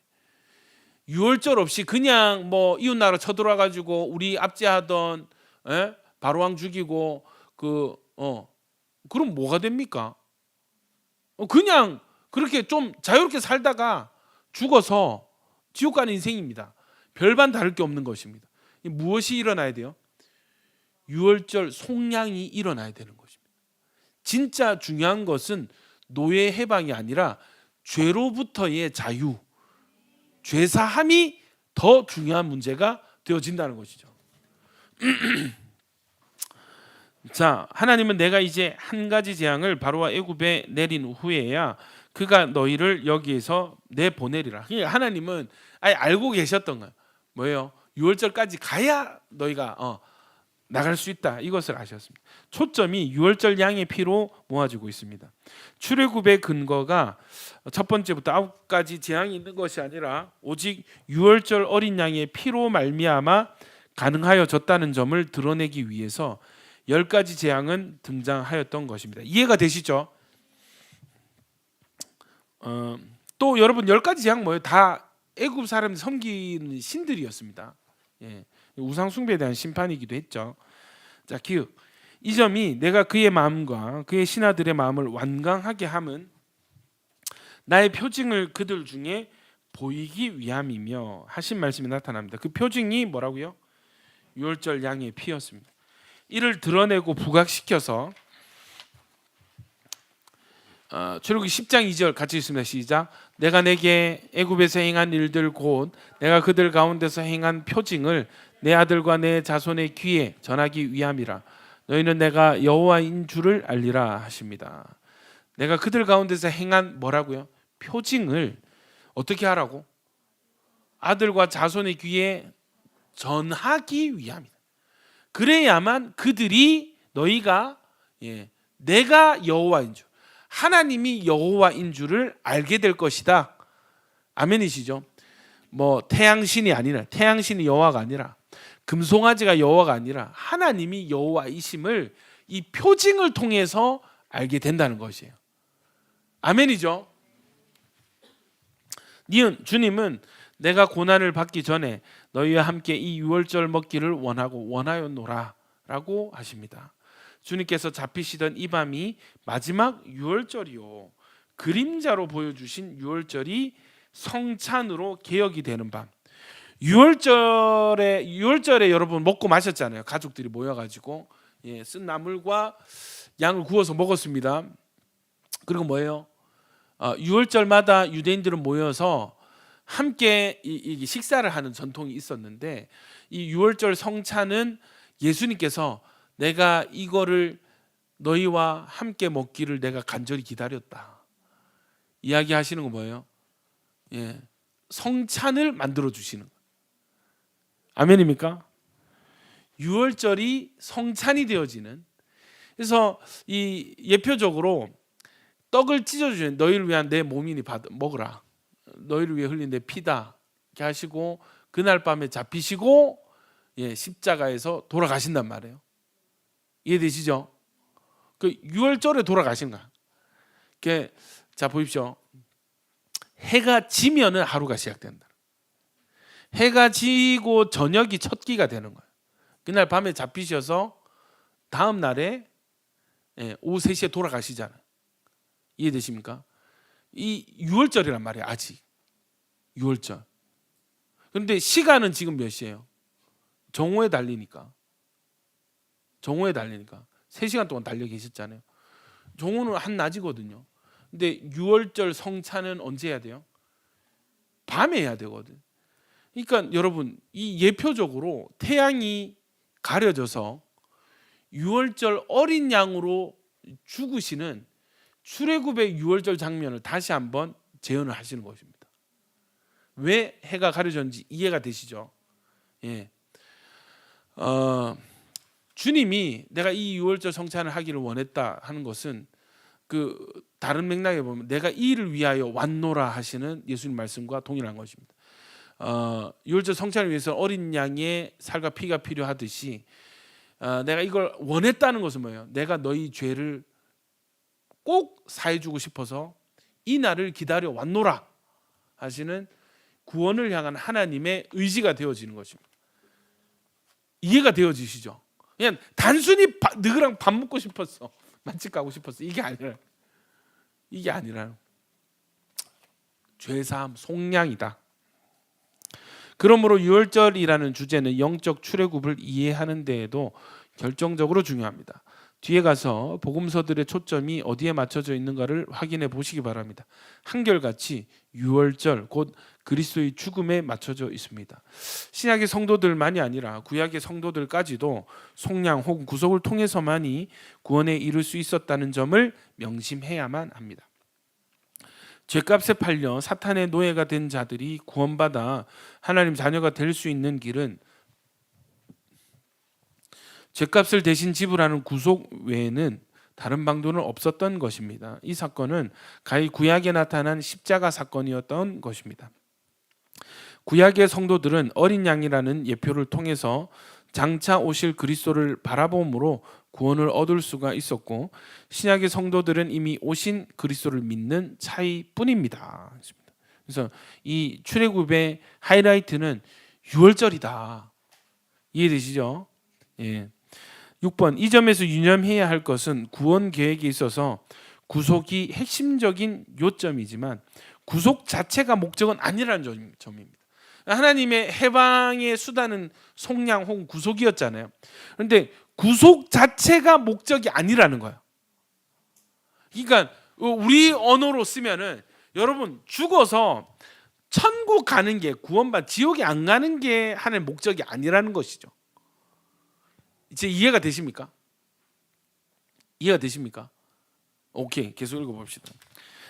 A: 그냥 뭐 이웃 나라 쳐들어와 가지고 우리 압제하던 바로왕 죽이고 그럼 뭐가 됩니까? 그냥 그렇게 좀 자유롭게 살다가 죽어서 지옥 가는 인생입니다. 별반 다를 게 없는 것입니다. 무엇이 일어나야 돼요? 유월절 속량이 일어나야 되는 것입니다. 진짜 중요한 것은 노예 해방이 아니라 죄로부터의 자유, 죄사함이 더 중요한 문제가 되어진다는 것이죠. 자, 하나님은 내가 이제 한 가지 재앙을 바로와 애굽에 내린 후에야 그가 너희를 여기에서 내보내리라. 그러니까 하나님은 아예 알고 계셨던 거예요. 뭐예요? 6월절까지 가야 너희가 나갈 수 있다. 이것을 아셨습니다. 초점이 6월절 양의 피로 모아지고 있습니다. 출애굽의 근거가 첫 번째부터 9가지 재앙이 있는 것이 아니라 오직 6월절 어린 양의 피로 말미암아 가능하여졌다는 점을 드러내기 위해서 10가지 재앙은 등장하였던 것입니다. 이해가 되시죠? 또 여러분, 10가지 재앙 뭐예요? 다 애굽 사람 섬기는 신들이었습니다. 예, 우상 숭배에 대한 심판이기도 했죠. 자, 기억. 이 점이 내가 그의 마음과 그의 신하들의 마음을 완강하게 함은 나의 표징을 그들 중에 보이기 위함이며 하신 말씀이 나타납니다. 그 표징이 뭐라고요? 유월절 양의 피였습니다. 이를 드러내고 부각시켜서 출애굽기 10장 2절 같이 읽습니다. 시작. 내가 내게 애굽에서 행한 일들 곧 내가 그들 가운데서 행한 표징을 내 아들과 내 자손의 귀에 전하기 위함이라. 너희는 내가 여호와인 줄을 알리라 하십니다. 내가 그들 가운데서 행한 뭐라고요? 표징을 어떻게 하라고? 아들과 자손의 귀에 전하기 위함이다. 그래야만 그들이 너희가 내가 여호와인 줄, 하나님이 여호와인 줄을 알게 될 것이다. 아멘이시죠? 뭐 태양신이 아니라, 태양신이 여호와가 아니라, 금송아지가 여호와가 아니라 하나님이 여호와이심을 이 표징을 통해서 알게 된다는 것이에요. 아멘이죠? 주님은 내가 고난을 받기 전에 너희와 함께 이 유월절 먹기를 원하였노라 라고 하십니다. 주님께서 잡히시던 이 밤이 마지막 유월절이요, 그림자로 보여주신 유월절이 성찬으로 개혁이 되는 밤. 유월절에 여러분 먹고 마셨잖아요. 가족들이 모여가지고 쓴 나물과 양을 구워서 먹었습니다. 그리고 뭐예요? 유월절마다 유대인들은 모여서 함께 이 식사를 하는 전통이 있었는데, 이 유월절 성찬은 예수님께서 내가 이거를 너희와 함께 먹기를 내가 간절히 기다렸다 이야기하시는 거 뭐예요? 성찬을 만들어 주시는 거예요. 아멘입니까? 유월절이 성찬이 되어지는, 그래서 이 예표적으로 떡을 찢어주시는, 너희를 위한 내 몸이니 먹으라, 너희를 위해 흘린 내 피다 이렇게 하시고 그날 밤에 잡히시고 십자가에서 돌아가신단 말이에요. 이해되시죠? 그 유월절에 돌아가신 거야. 자, 보십시오. 해가 지면은 하루가 시작된다. 해가 지고 저녁이 첫 끼가 되는 거예요. 그날 밤에 잡히셔서 다음 날에 오후 3시에 돌아가시잖아요. 이해되십니까? 이 유월절이란 말이에요. 아직 유월절. 그런데 시간은 지금 몇 시예요? 정오에 달리니까 3시간 동안 달려 계셨잖아요. 정오는 한낮이거든요. 근데 유월절 성찬은 언제 해야 돼요? 밤에 해야 되거든. 그러니까 여러분 이 예표적으로 태양이 가려져서 유월절 어린 양으로 죽으시는 출애굽의 유월절 장면을 다시 한번 재현을 하시는 것입니다. 왜 해가 가려졌는지 이해가 되시죠? 예. 주님이 내가 이 유월절 성찬을 하기를 원했다 하는 것은 그 다른 맥락에 보면 내가 이 일을 위하여 왔노라 하시는 예수님 말씀과 동일한 것입니다. 유월절 성찬을 위해서 어린 양의 살과 피가 필요하듯이 내가 이걸 원했다는 것은 뭐예요? 내가 너희 죄를 꼭 사해주고 싶어서 이 날을 기다려 왔노라 하시는 구원을 향한 하나님의 의지가 되어지는 것입니다. 이해가 되어지시죠? 그냥 단순히 너희랑 밥 먹고 싶었어, 맛집 가고 싶었어, 이게 아니라 죄사함, 속량이다. 그러므로 유월절이라는 주제는 영적 출애굽을 이해하는 데에도 결정적으로 중요합니다. 뒤에 가서 복음서들의 초점이 어디에 맞춰져 있는가를 확인해 보시기 바랍니다. 한결같이 유월절 곧 그리스도의 죽음에 맞춰져 있습니다. 신약의 성도들만이 아니라 구약의 성도들까지도 속량 혹은 구속을 통해서만이 구원에 이를 수 있었다는 점을 명심해야만 합니다. 죄값에 팔려 사탄의 노예가 된 자들이 구원받아 하나님 자녀가 될 수 있는 길은 죄값을 대신 지불하는 구속 외에는 다른 방도는 없었던 것입니다. 이 사건은 가히 구약에 나타난 십자가 사건이었던 것입니다. 구약의 성도들은 어린 양이라는 예표를 통해서 장차 오실 그리스도를 바라봄으로 구원을 얻을 수가 있었고, 신약의 성도들은 이미 오신 그리스도를 믿는 차이뿐입니다. 그래서 이 출애굽의 하이라이트는 유월절이다. 이해되시죠? 예. 6번, 이 점에서 유념해야 할 것은 구원 계획에 있어서 구속이 핵심적인 요점이지만 구속 자체가 목적은 아니라는 점입니다. 하나님의 해방의 수단은 속량 혹은 구속이었잖아요. 그런데 구속 자체가 목적이 아니라는 거예요. 그러니까 우리 언어로 쓰면은 여러분 죽어서 천국 가는 게 구원받 지옥에 안 가는 게 하나님의 목적이 아니라는 것이죠. 이제 이해가 되십니까? 이해가 되십니까? 오케이, 계속 읽어봅시다.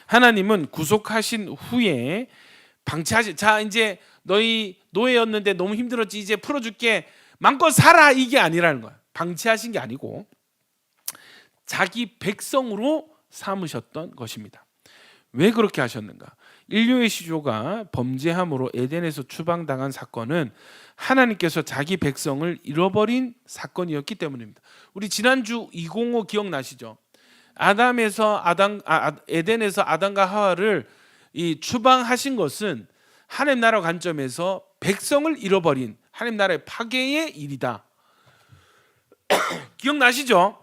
A: 하나님은 구속하신 후에 방치하신, 자 이제 너희 노예였는데 너무 힘들었지, 이제 풀어줄게, 마음껏 살아, 이게 아니라는 거야. 방치하신 게 아니고 자기 백성으로 삼으셨던 것입니다. 왜 그렇게 하셨는가? 인류의 시조가 범죄함으로 에덴에서 추방당한 사건은 하나님께서 자기 백성을 잃어버린 사건이었기 때문입니다. 우리 지난주 205 기억나시죠? 에덴에서 아담과 하와를 이 추방하신 것은 하나님 나라 관점에서 백성을 잃어버린 하나님 나라의 파괴의 일이다. 기억나시죠?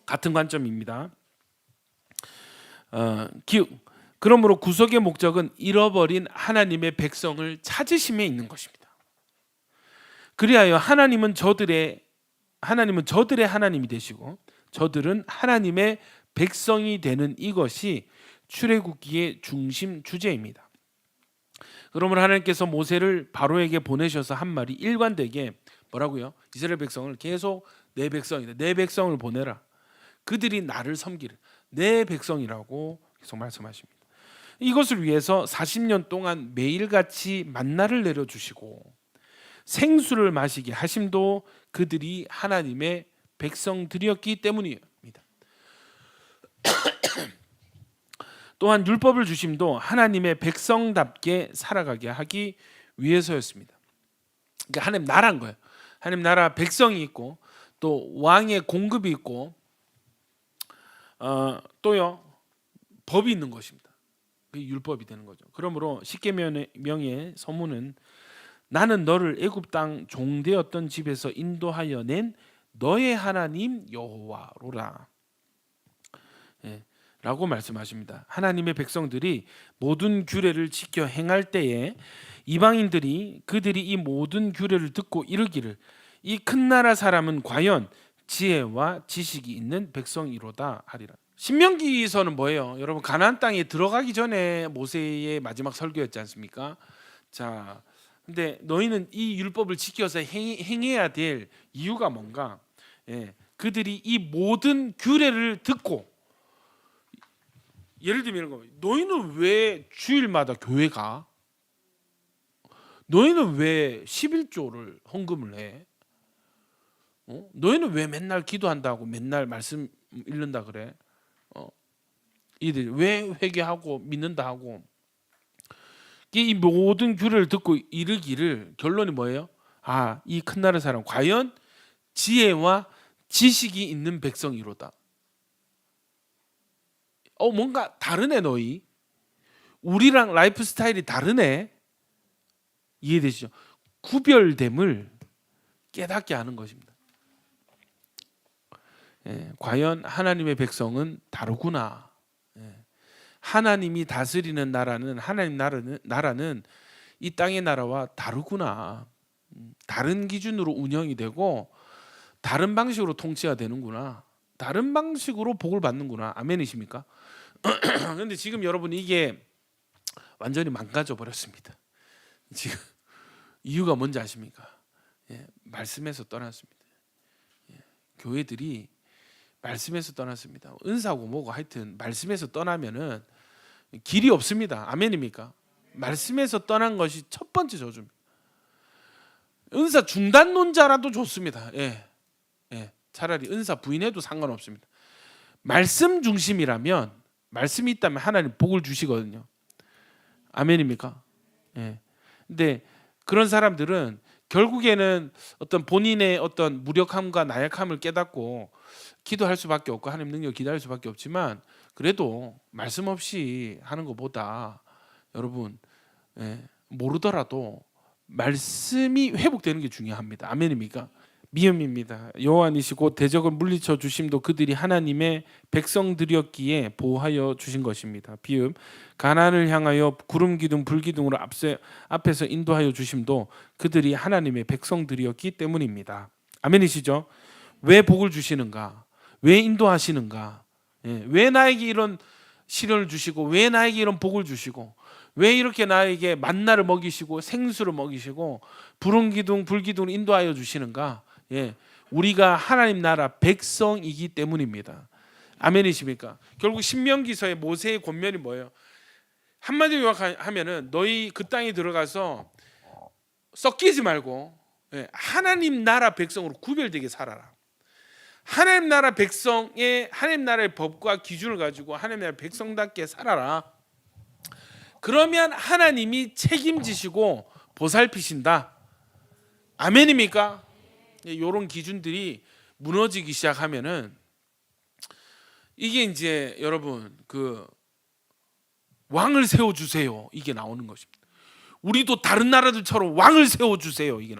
A: 같은 관점입니다. 그러므로 구속의 목적은 잃어버린 하나님의 백성을 찾으심에 있는 것입니다. 그리하여 하나님은 저들의 하나님이 되시고 저들은 하나님의 백성이 되는 이것이 출애굽기의 중심 주제입니다. 그러므로 하나님께서 모세를 바로에게 보내셔서 한 말이 일관되게 뭐라고요? 이스라엘 백성을 계속 내 백성이다, 내 백성을 보내라, 그들이 나를 섬기라, 내 백성이라고 계속 말씀하십니다. 이것을 위해서 40년 동안 매일같이 만나를 내려주시고 생수를 마시게 하심도 그들이 하나님의 백성들이었기 때문입니다. 또한 율법을 주심도 하나님의 백성답게 살아가게 하기 위해서였습니다. 그러니까 하나님 나라인 거예요. 하나님 나라 백성이 있고 또 왕의 공급이 있고 또요 법이 있는 것입니다. 그게 율법이 되는 거죠. 그러므로 십계명의 서문은 나는 너를 애굽 땅 종되었던 집에서 인도하여 낸 너의 하나님 여호와로라. 예, 라고 말씀하십니다. 하나님의 백성들이 모든 규례를 지켜 행할 때에 이방인들이 그들이 이 모든 규례를 듣고 이르기를 이 큰 나라 사람은 과연 지혜와 지식이 있는 백성이로다 하리라. 신명기서는 뭐예요? 여러분 가나안 땅에 들어가기 전에 모세의 마지막 설교였지 않습니까? 자, 근데 너희는 이 율법을 지켜서 행해야 될 이유가 뭔가? 그들이 이 모든 규례를 듣고, 예를 들면 이런 거, 너희는 왜 주일마다 교회 가? 너희는 왜 11조를 헌금을 해? 너희는 왜 맨날 기도한다고 맨날 말씀 읽는다 그래? 이들 왜 회개하고 믿는다 하고? 이 모든 규례를 듣고 이르기를, 결론이 뭐예요? 이 큰 나라 사람 과연 지혜와 지식이 있는 백성이로다. 뭔가 다르네. 너희 우리랑 라이프 스타일이 다르네. 이해되시죠? 구별됨을 깨닫게 하는 것입니다. 과연 하나님의 백성은 다르구나. 하나님이 다스리는 나라는, 하나님 나라는 이 땅의 나라와 다르구나. 다른 기준으로 운영이 되고 다른 방식으로 통치가 되는구나. 다른 방식으로 복을 받는구나. 아멘이십니까? 그런데 지금 여러분 이게 완전히 망가져 버렸습니다. 지금 이유가 뭔지 아십니까? 말씀에서 떠났습니다. 교회들이 말씀에서 떠났습니다. 은사고 뭐고 하여튼 말씀에서 떠나면은 길이 없습니다. 아멘입니까? 말씀에서 떠난 것이 첫 번째 저주입니다. 은사 중단론자라도 좋습니다. 차라리 은사 부인해도 상관없습니다. 말씀 중심이라면, 말씀이 있다면 하나님 복을 주시거든요. 아멘입니까? 근데 그런 사람들은 결국에는 어떤 본인의 어떤 무력함과 나약함을 깨닫고 기도할 수밖에 없고 하나님 능력 기다릴 수밖에 없지만, 그래도 말씀 없이 하는 것보다 여러분 모르더라도 말씀이 회복되는 게 중요합니다. 아멘입니까? 미음입니다. 여호와니시 곧 대적을 물리쳐 주심도 그들이 하나님의 백성들이었기에 보호하여 주신 것입니다. 비음 가나안을 향하여 구름 기둥 불 기둥으로 앞에서 인도하여 주심도 그들이 하나님의 백성들이었기 때문입니다. 아멘이시죠? 왜 복을 주시는가? 왜 인도하시는가? 왜 나에게 이런 시련을 주시고, 왜 나에게 이런 복을 주시고, 왜 이렇게 나에게 만나를 먹이시고 생수를 먹이시고 불은 기둥 불기둥을 인도하여 주시는가? 우리가 하나님 나라 백성이기 때문입니다. 아멘이십니까? 결국 신명기서의 모세의 권면이 뭐예요? 한마디로 요약하면은 너희 그 땅에 들어가서 섞이지 말고 하나님 나라 백성으로 구별되게 살아라. 하나님 나라 백성의, 하나님 나라의 법과 기준을 가지고 하나님 나라 백성답게 살아라. 그러면 하나님이 책임지시고 보살피신다. 아멘입니까? 이런 기준들이 무너지기 시작하면은 이게 이제 여러분 그 왕을 세워 주세요. 이게 나오는 것입니다. 우리도 다른 나라들처럼 왕을 세워 주세요. 이게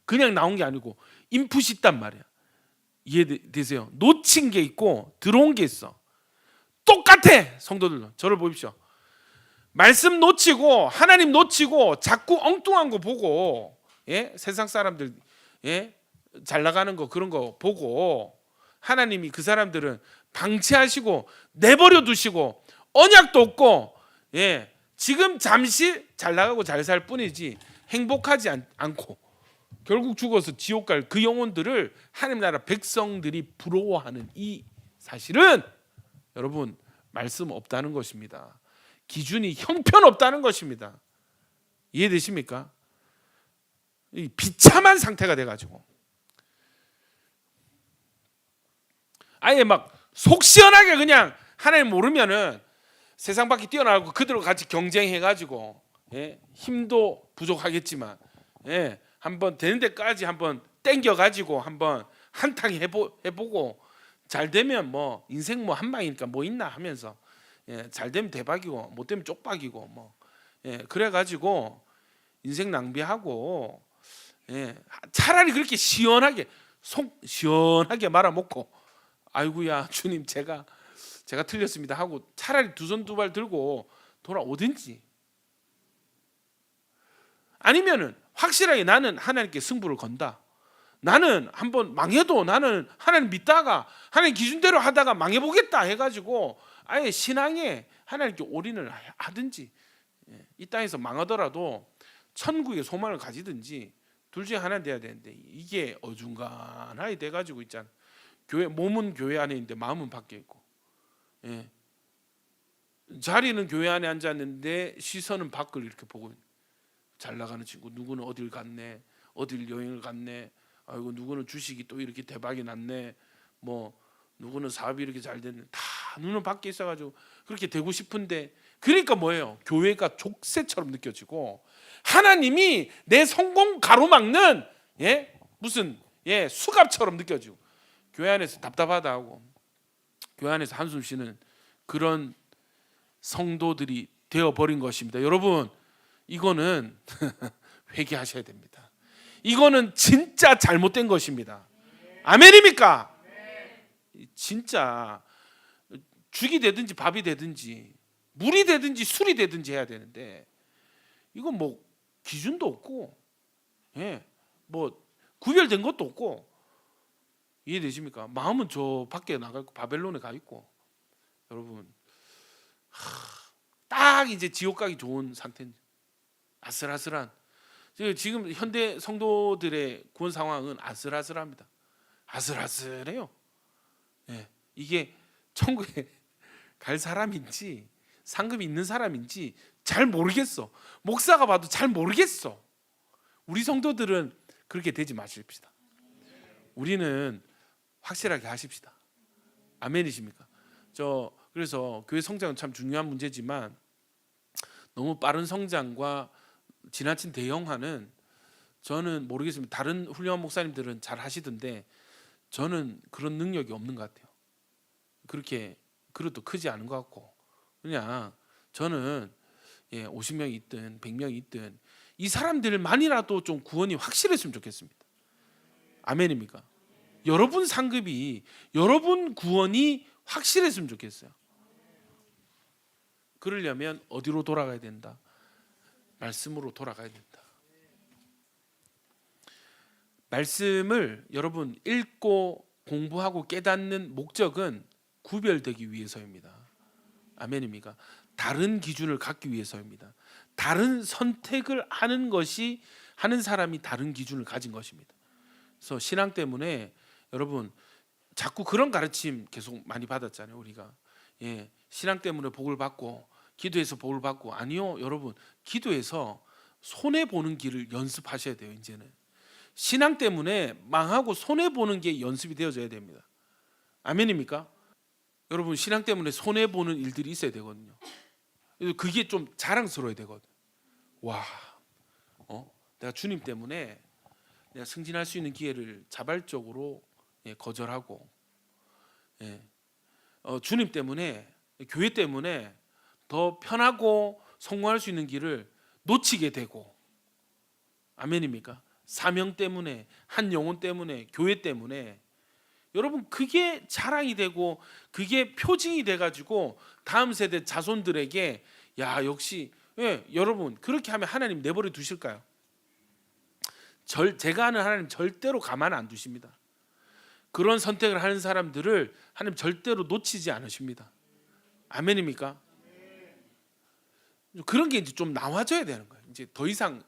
A: 그냥 나온 게 아니고 인풋이 있단 말이야. 이해되세요? 놓친 게 있고 들어온 게 있어. 똑같아. 성도들도 저를 보십시오. 말씀 놓치고 하나님 놓치고 자꾸 엉뚱한 거 보고 세상 사람들 잘 나가는 거 그런 거 보고 하나님이 그 사람들은 방치하시고 내버려 두시고 언약도 없고 지금 잠시 잘 나가고 잘 살 뿐이지 행복하지 않고 결국 죽어서 지옥 갈 그 영혼들을 하나님 나라 백성들이 부러워하는 이 사실은 여러분 말씀 없다는 것입니다. 기준이 형편없다는 것입니다. 이해되십니까? 이 비참한 상태가 돼가지고 아예 막 속 시원하게 그냥 하나님 모르면은 세상 밖에 뛰어나가고 그들과 같이 경쟁해가지고 힘도 부족하겠지만 한번 되는 데까지 한번 땡겨가지고 한번 한탕 해보고 잘 되면 뭐 인생 뭐 한 방이니까 뭐 있나 하면서 잘 되면 대박이고 못 되면 쪽박이고 뭐 그래가지고 인생 낭비하고 차라리 그렇게 시원하게 속 시원하게 말아먹고 아이고야 주님 제가 틀렸습니다 하고 차라리 두 손 두 발 들고 돌아오든지 아니면은 확실하게 나는 하나님께 승부를 건다. 나는 한번 망해도 나는 하나님 믿다가 하나님 기준대로 하다가 망해보겠다 해가지고 아예 신앙에 하나님께 올인을 하든지 이 땅에서 망하더라도 천국의 소망을 가지든지 둘 중에 하나 돼야 되는데 이게 어중간하게 돼가지고 있잖아. 교회 몸은 교회 안에 있는데 마음은 밖에 있고, 예. 자리는 교회 안에 앉았는데 시선은 밖을 이렇게 보고 있는. 잘 나가는 친구 누구는 어딜 갔네, 어딜 여행을 갔네, 아이고 누구는 주식이 또 이렇게 대박이 났네, 뭐 누구는 사업이 이렇게 잘 됐네. 다 눈은 밖에 있어가지고 그렇게 되고 싶은데, 그러니까 뭐예요? 교회가 족쇄처럼 느껴지고 하나님이 내 성공 가로막는 무슨 수갑처럼 느껴지고 교회 안에서 답답하다 하고 교회 안에서 한숨 쉬는 그런 성도들이 되어버린 것입니다. 여러분, 이거는 회개하셔야 됩니다. 이거는 진짜 잘못된 것입니다. 아멘입니까? 진짜 죽이 되든지 밥이 되든지 물이 되든지 술이 되든지 해야 되는데, 이건 뭐 기준도 없고, 뭐 구별된 것도 없고, 이해되십니까? 마음은 저 밖에 나가 있고 바벨론에 가 있고, 여러분, 딱 이제 지옥 가기 좋은 상태인, 아슬아슬한. 지금 현대 성도들의 구원 상황은 아슬아슬합니다. 아슬아슬해요. 이게 천국에 갈 사람인지 상급이 있는 사람인지 잘 모르겠어. 목사가 봐도 잘 모르겠어. 우리 성도들은 그렇게 되지 마십시다. 우리는 확실하게 하십시다. 아멘이십니까? 그래서 교회 성장은 참 중요한 문제지만 너무 빠른 성장과 지나친 대형화는 저는 모르겠습니다. 다른 훌륭한 목사님들은 잘 하시던데 저는 그런 능력이 없는 것 같아요. 그렇게 그릇도 크지 않은 것 같고, 그냥 저는 50명이 있든 100명이 있든 이 사람들만이라도 좀 구원이 확실했으면 좋겠습니다. 아멘입니까? 여러분 상급이, 여러분 구원이 확실했으면 좋겠어요. 그러려면 어디로 돌아가야 된다? 말씀으로 돌아가야 된다. 말씀을 여러분 읽고 공부하고 깨닫는 목적은 구별되기 위해서입니다. 아멘입니까? 다른 기준을 갖기 위해서입니다. 다른 선택을 하는 사람이 다른 기준을 가진 것입니다. 그래서 신앙 때문에 여러분 자꾸 그런 가르침 계속 많이 받았잖아요. 우리가 신앙 때문에 복을 받고 기도해서 복을 받고, 아니요 여러분, 기도해서 손해 보는 길을 연습하셔야 돼요. 이제는 신앙 때문에 망하고 손해 보는 게 연습이 되어져야 됩니다. 아멘입니까? 여러분, 신앙 때문에 손해 보는 일들이 있어야 되거든요. 그게 좀 자랑스러워야 되거든. 와, 내가 주님 때문에 내가 승진할 수 있는 기회를 자발적으로 거절하고, 주님 때문에, 교회 때문에 더 편하고 성공할 수 있는 길을 놓치게 되고, 아멘입니까? 사명 때문에, 한 영혼 때문에, 교회 때문에, 여러분 그게 자랑이 되고 그게 표징이 돼가지고 다음 세대 자손들에게 야 역시, 여러분 그렇게 하면 하나님 내버려 두실까요? 제가 아는 하나님 절대로 가만 안 두십니다. 그런 선택을 하는 사람들을 하나님 절대로 놓치지 않으십니다. 아멘입니까? 그런 게 이제 좀 나와져야 되는 거예요. 이제 더 이상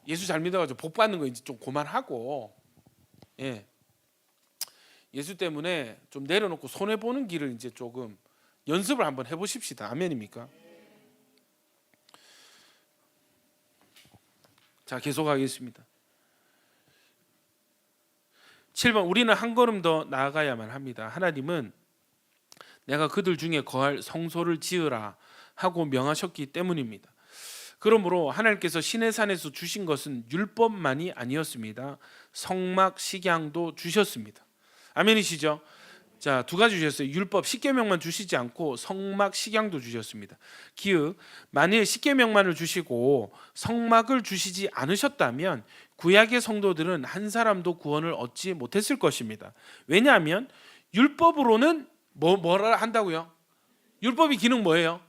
A: 예수 잘 믿어가지고 복 받는 거 이제 좀 그만하고, 예수 때문에 좀 내려놓고 손해 보는 길을 이제 조금 연습을 한번 해보십시다. 아멘입니까? 자, 계속하겠습니다. 7번, 우리는 한 걸음 더 나아가야만 합니다. 하나님은 내가 그들 중에 거할 성소를 지으라 하고 명하셨기 때문입니다. 그러므로 하나님께서 시내산에서 주신 것은 율법만이 아니었습니다. 성막 식양도 주셨습니다. 아멘이시죠? 자, 두 가지 주셨어요. 율법 10계명만 주시지 않고 성막 식양도 주셨습니다. 기읍, 만일 10계명만을 주시고 성막을 주시지 않으셨다면 구약의 성도들은 한 사람도 구원을 얻지 못했을 것입니다. 왜냐하면 율법으로는 뭐라 한다고요? 율법의 기능 뭐예요?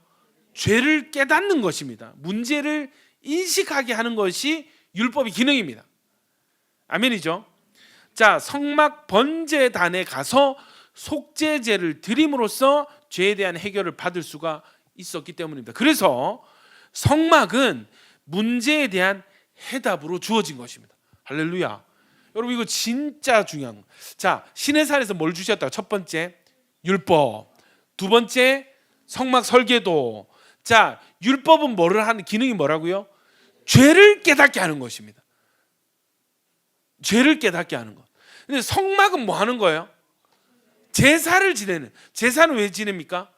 A: 죄를 깨닫는 것입니다. 문제를 인식하게 하는 것이 율법의 기능입니다. 아멘이죠? 자, 성막 번제단에 가서 속죄제를 드림으로써 죄에 대한 해결을 받을 수가 있었기 때문입니다. 그래서 성막은 문제에 대한 해답으로 주어진 것입니다. 할렐루야. 여러분 이거 진짜 중요한 거. 자, 시내산에서 뭘 주셨다? 첫 번째 율법, 두 번째 성막 설계도. 자, 율법은 뭐를 하는 기능이 뭐라고요? 죄를 깨닫게 하는 것입니다. 죄를 깨닫게 하는 것. 근데 성막은 뭐 하는 거예요? 제사를 지내는. 제사는 왜 지냅니까?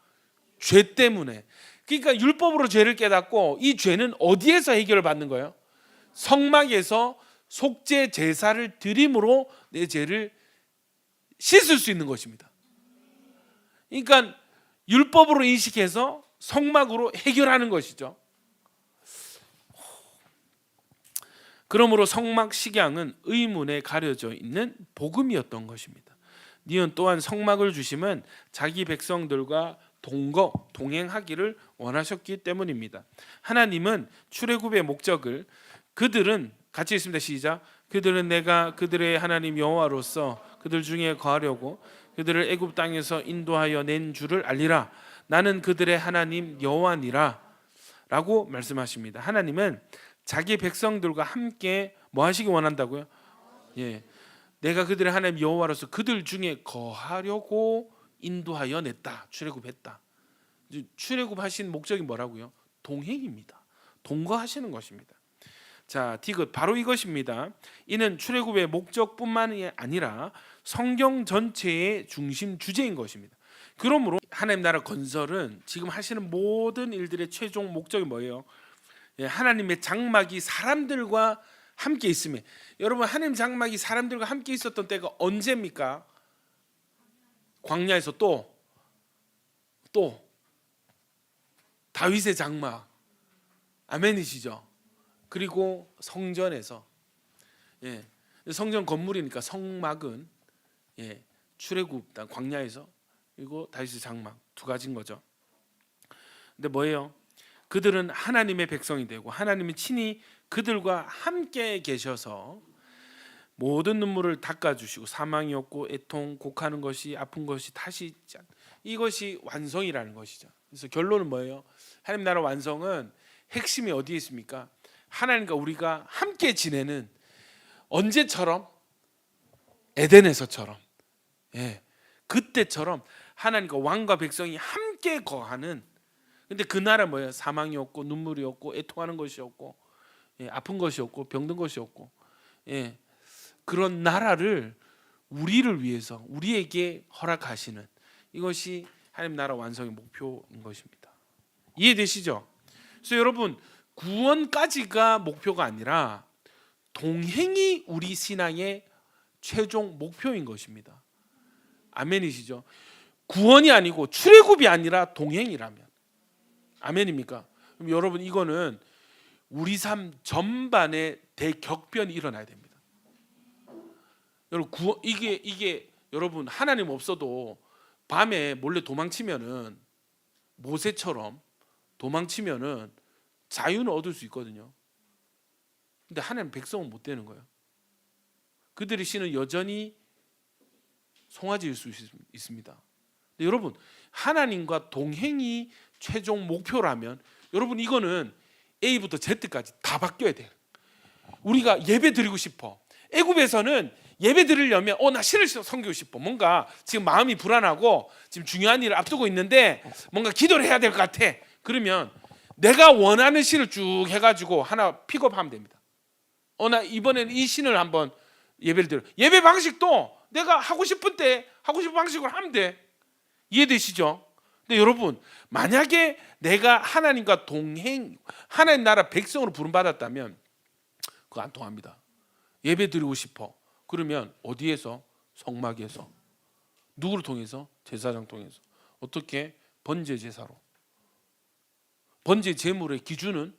A: 죄 때문에. 그러니까 율법으로 죄를 깨닫고 이 죄는 어디에서 해결을 받는 거예요? 성막에서 속죄 제사를 드림으로 내 죄를 씻을 수 있는 것입니다. 그러니까 율법으로 인식해서 성막으로 해결하는 것이죠. 그러므로 성막 식양은 의문에 가려져 있는 복음이었던 것입니다. 니은 또한 성막을 주심은 자기 백성들과 동행하기를 원하셨기 때문입니다. 하나님은 출애굽의 목적을 그들은 같이 있습니다. 시작. 그들은 내가 그들의 하나님 여호와로서 그들 중에 거하려고 그들을 애굽 땅에서 인도하여 낸 줄을 알리라. 나는 그들의 하나님 여호와니라 라고 말씀하십니다. 하나님은 자기 백성들과 함께 뭐 하시기 원한다고요? 예, 내가 그들의 하나님 여호와로서 그들 중에 거하려고 인도하여 냈다. 출애굽했다. 출애굽하신 목적이 뭐라고요? 동행입니다. 동거하시는 것입니다. 자, 디귿 바로 이것입니다. 이는 출애굽의 목적뿐만이 아니라 성경 전체의 중심 주제인 것입니다. 그러므로 하나님 나라 건설은 지금 하시는 모든 일들의 최종 목적이 뭐예요? 하나님의 장막이 사람들과 함께 있음에. 여러분 하나님 장막이 사람들과 함께 있었던 때가 언제입니까? 광야에서 또 다윗의 장막, 아멘이시죠? 그리고 성전에서, 성전 건물이니까 성막은 출애굽 광야에서, 그리고 다윗의 장막 두 가지인 거죠. 근데 뭐예요? 그들은 하나님의 백성이 되고 하나님이 친히 그들과 함께 계셔서 모든 눈물을 닦아주시고 사망이 없고 애통 곡하는 것이 아픈 것이 다시 있지 않. 이것이 완성이라는 것이죠. 그래서 결론은 뭐예요? 하나님 나라 완성은 핵심이 어디에 있습니까? 하나님과 우리가 함께 지내는, 언제처럼? 에덴에서처럼, 그때처럼 하나님과 왕과 백성이 함께 거하는. 근데 그 나라 뭐예요? 사망이 없고 눈물이 없고 애통하는 것이 없고 아픈 것이 없고 병든 것이 없고, 그런 나라를 우리를 위해서 우리에게 허락하시는, 이것이 하나님 나라 완성의 목표인 것입니다. 이해되시죠? 그래서 여러분 구원까지가 목표가 아니라 동행이 우리 신앙의 최종 목표인 것입니다. 아멘이시죠? 구원이 아니고 출애굽이 아니라 동행이라면 아멘입니까? 그럼 여러분 이거는 우리 삶 전반에 대격변이 일어나야 됩니다. 여러분 이게 여러분 하나님 없어도 밤에 몰래 도망치면은, 모세처럼 도망치면은 자유는 얻을 수 있거든요. 근데 하나님 백성은 못 되는 거예요. 그들의 신은 여전히 송아지일 수 있습니다. 근데 여러분 하나님과 동행이 최종 목표라면 여러분 이거는 A부터 Z까지 다 바뀌어야 돼요. 우리가 예배 드리고 싶어. 애굽에서는 예배 드리려면 나 신을 섬기고 싶어. 뭔가 지금 마음이 불안하고 지금 중요한 일을 앞두고 있는데 뭔가 기도를 해야 될 것 같아. 그러면 내가 원하는 신을 쭉 해가지고 하나 픽업하면 됩니다. 나 이번에는 이 신을 한번 예배를 드려. 예배 방식도 내가 하고 싶은 때 하고 싶은 방식으로 하면 돼. 이해되시죠? 근데 여러분 만약에 내가 하나님과 동행, 하나님 나라 백성으로 부름받았다면 그거 안 통합니다. 예배 드리고 싶어. 그러면 어디에서? 성막에서. 누구를 통해서? 제사장 통해서. 어떻게? 번제 제사로. 번제 제물의 기준은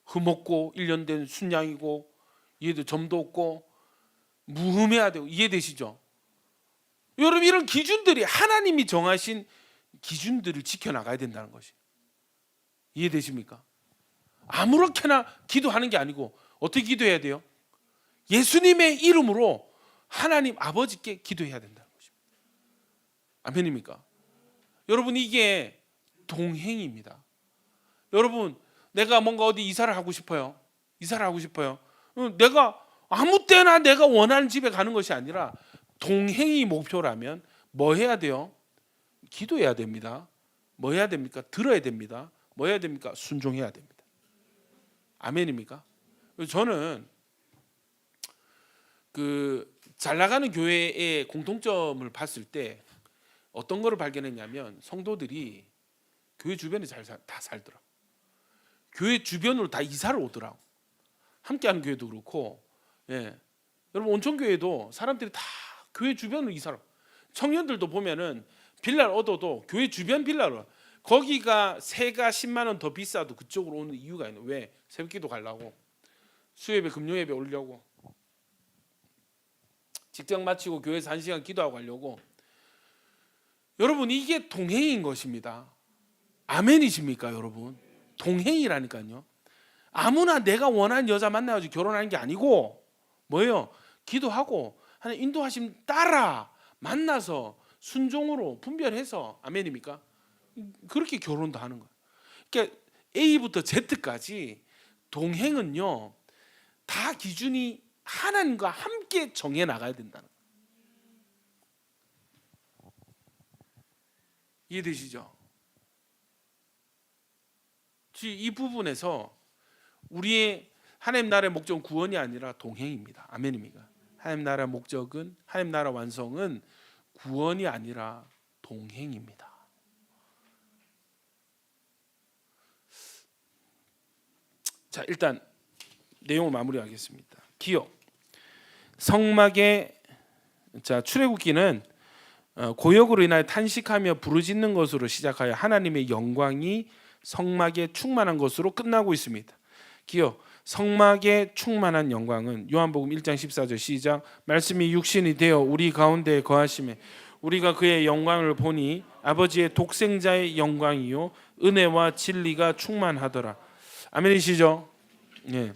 A: 흠없고 1년 된 순양이고, 얘도 점도 없고 무흠해야 되고. 이해되시죠? 여러분 이런 기준들이 하나님이 정하신 기준들을 지켜나가야 된다는 것이. 이해되십니까? 아무렇게나 기도하는 게 아니고 어떻게 기도해야 돼요? 예수님의 이름으로 하나님 아버지께 기도해야 된다는 것입니다. 아멘입니까? 여러분 이게 동행입니다. 여러분 내가 뭔가 어디 이사를 하고 싶어요. 이사를 하고 싶어요. 내가 아무 때나 내가 원하는 집에 가는 것이 아니라 동행이 목표라면 뭐 해야 돼요? 기도해야 됩니다. 뭐 해야 됩니까? 들어야 됩니다. 뭐 해야 됩니까? 순종해야 됩니다. 아멘입니까? 저는 그 잘 나가는 교회의 공통점을 봤을 때 어떤 거를 발견했냐면 성도들이 교회 주변에 다 살더라. 교회 주변으로 다 이사를 오더라고. 함께하는 교회도 그렇고, 예. 여러분 온천교회도 사람들이 다 교회 주변으로 이사를. 청년들도 보면은 빌라를 얻어도 교회 주변 빌라로. 거기가 세가 10만 원 더 비싸도 그쪽으로 오는 이유가 있는. 왜? 새벽기도 가려고, 수요예배, 금요예배 올려고, 직장 마치고 교회에서 1시간 기도하고 가려고. 여러분 이게 동행인 것입니다. 아멘이십니까 여러분? 동행이라니까요. 아무나 내가 원하는 여자 만나가지고 결혼하는 게 아니고 뭐예요? 기도하고 하나님 인도하심 따라 만나서 순종으로 분별해서, 아멘입니까? 그렇게 결혼도 하는 거예요. 그러니까 A부터 Z까지 동행은요 다 기준이 하나님과 함께 정해 나가야 된다는 거예요. 이해되시죠? 이 부분에서 우리의 하나님 나라의 목적은 구원이 아니라 동행입니다. 아멘입니까? 하나님 나라의 목적은, 하나님 나라 완성은 구원이 아니라 동행입니다. 자, 일단 내용을 마무리하겠습니다. 기억. 성막의 출애굽기는 고역으로 인하여 탄식하며 부르짖는 것으로 시작하여 하나님의 영광이 성막에 충만한 것으로 끝나고 있습니다. 기억. 성막에 충만한 영광은 요한복음 1장 14절 시작. 말씀이 육신이 되어 우리 가운데 거하심에 우리가 그의 영광을 보니 아버지의 독생자의 영광이요 은혜와 진리가 충만하더라. 아멘이시죠? 예.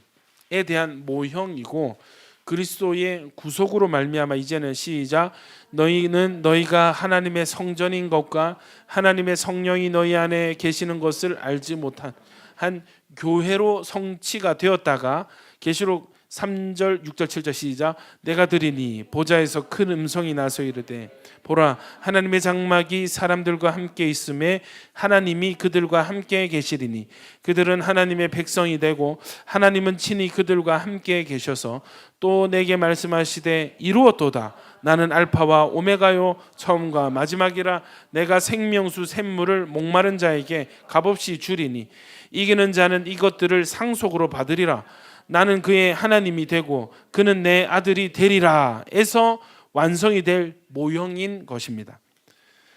A: 에 대한 모형이고 그리스도의 구속으로 말미암아 이제는 시작. 너희는 너희가 하나님의 성전인 것과 하나님의 성령이 너희 안에 계시는 것을 알지 못한 한 교회로 성취가 되었다가 계시록 3절 6절 7절 시작. 내가 들으니 보좌에서 큰 음성이 나서 이르되 보라 하나님의 장막이 사람들과 함께 있음에 하나님이 그들과 함께 계시리니 그들은 하나님의 백성이 되고 하나님은 친히 그들과 함께 계셔서 또 내게 말씀하시되 이루었도다. 나는 알파와 오메가요 처음과 마지막이라. 내가 생명수 샘물을 목마른 자에게 값없이 주리니 이기는 자는 이것들을 상속으로 받으리라. 나는 그의 하나님이 되고 그는 내 아들이 되리라 에서 완성이 될 모형인 것입니다.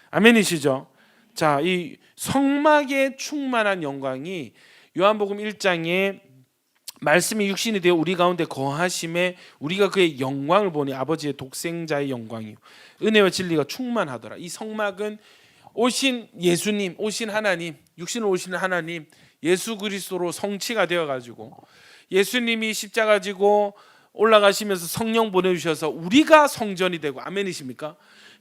A: 아멘이시죠? 자, 이 성막에 충만한 영광이 요한복음 1장에 말씀이 육신이 되어 우리 가운데 거하심에 우리가 그의 영광을 보니 아버지의 독생자의 영광이요 은혜와 진리가 충만하더라. 이 성막은 오신 예수님, 오신 하나님, 육신으로 오시는 하나님 예수 그리스도로 성취가 되어가지고 예수님이 십자가 지고 올라가시면서 성령 보내주셔서 우리가 성전이 되고, 아멘이십니까?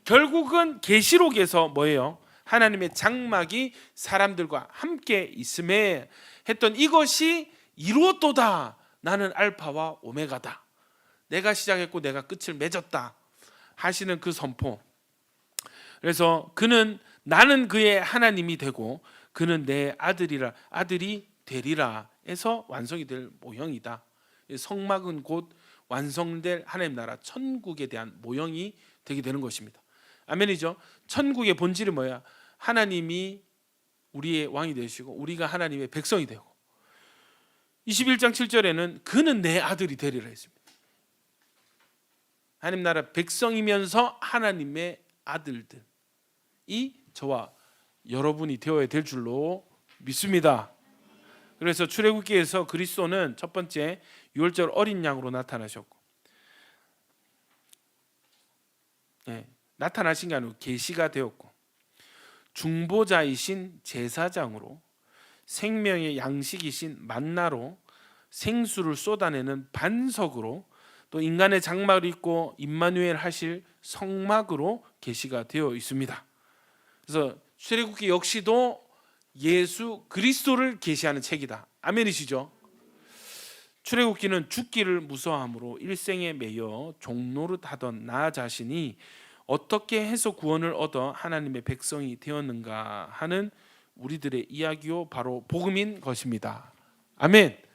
A: 결국은 계시록에서 뭐예요? 하나님의 장막이 사람들과 함께 있음에 했던 이것이 이루었도다. 나는 알파와 오메가다. 내가 시작했고 내가 끝을 맺었다 하시는 그 선포. 그래서 그는 나는 그의 하나님이 되고 그는 내 아들이라, 아들이 되리라 해서 완성이 될 모형이다. 성막은 곧 완성될 하나님 나라 천국에 대한 모형이 되게 되는 것입니다. 아멘이죠? 천국의 본질이 뭐야? 하나님이 우리의 왕이 되시고 우리가 하나님의 백성이 되고 21장 7절에는 그는 내 아들이 되리라 했습니다. 하나님 나라 백성이면서 하나님의 아들들이 저와 여러분이 되어야 될 줄로 믿습니다. 그래서 출애굽기에서 그리스도는 첫 번째 6월절 어린 양으로 나타나셨고, 나타나신 게 아니고 계시가 되었고, 중보자이신 제사장으로, 생명의 양식이신 만나로, 생수를 쏟아내는 반석으로, 또 인간의 장막을 입고 임마누엘 하실 성막으로 계시가 되어 있습니다. 그래서 출애굽기 역시도 예수 그리스도를 계시하는 책이다. 아멘이시죠?
B: 출애굽기는 죽기를 무서워함으로 일생에 매여 종노릇하던 나 자신이 어떻게 해서 구원을 얻어 하나님의 백성이 되었는가 하는 우리들의 이야기요 바로 복음인 것입니다. 아멘.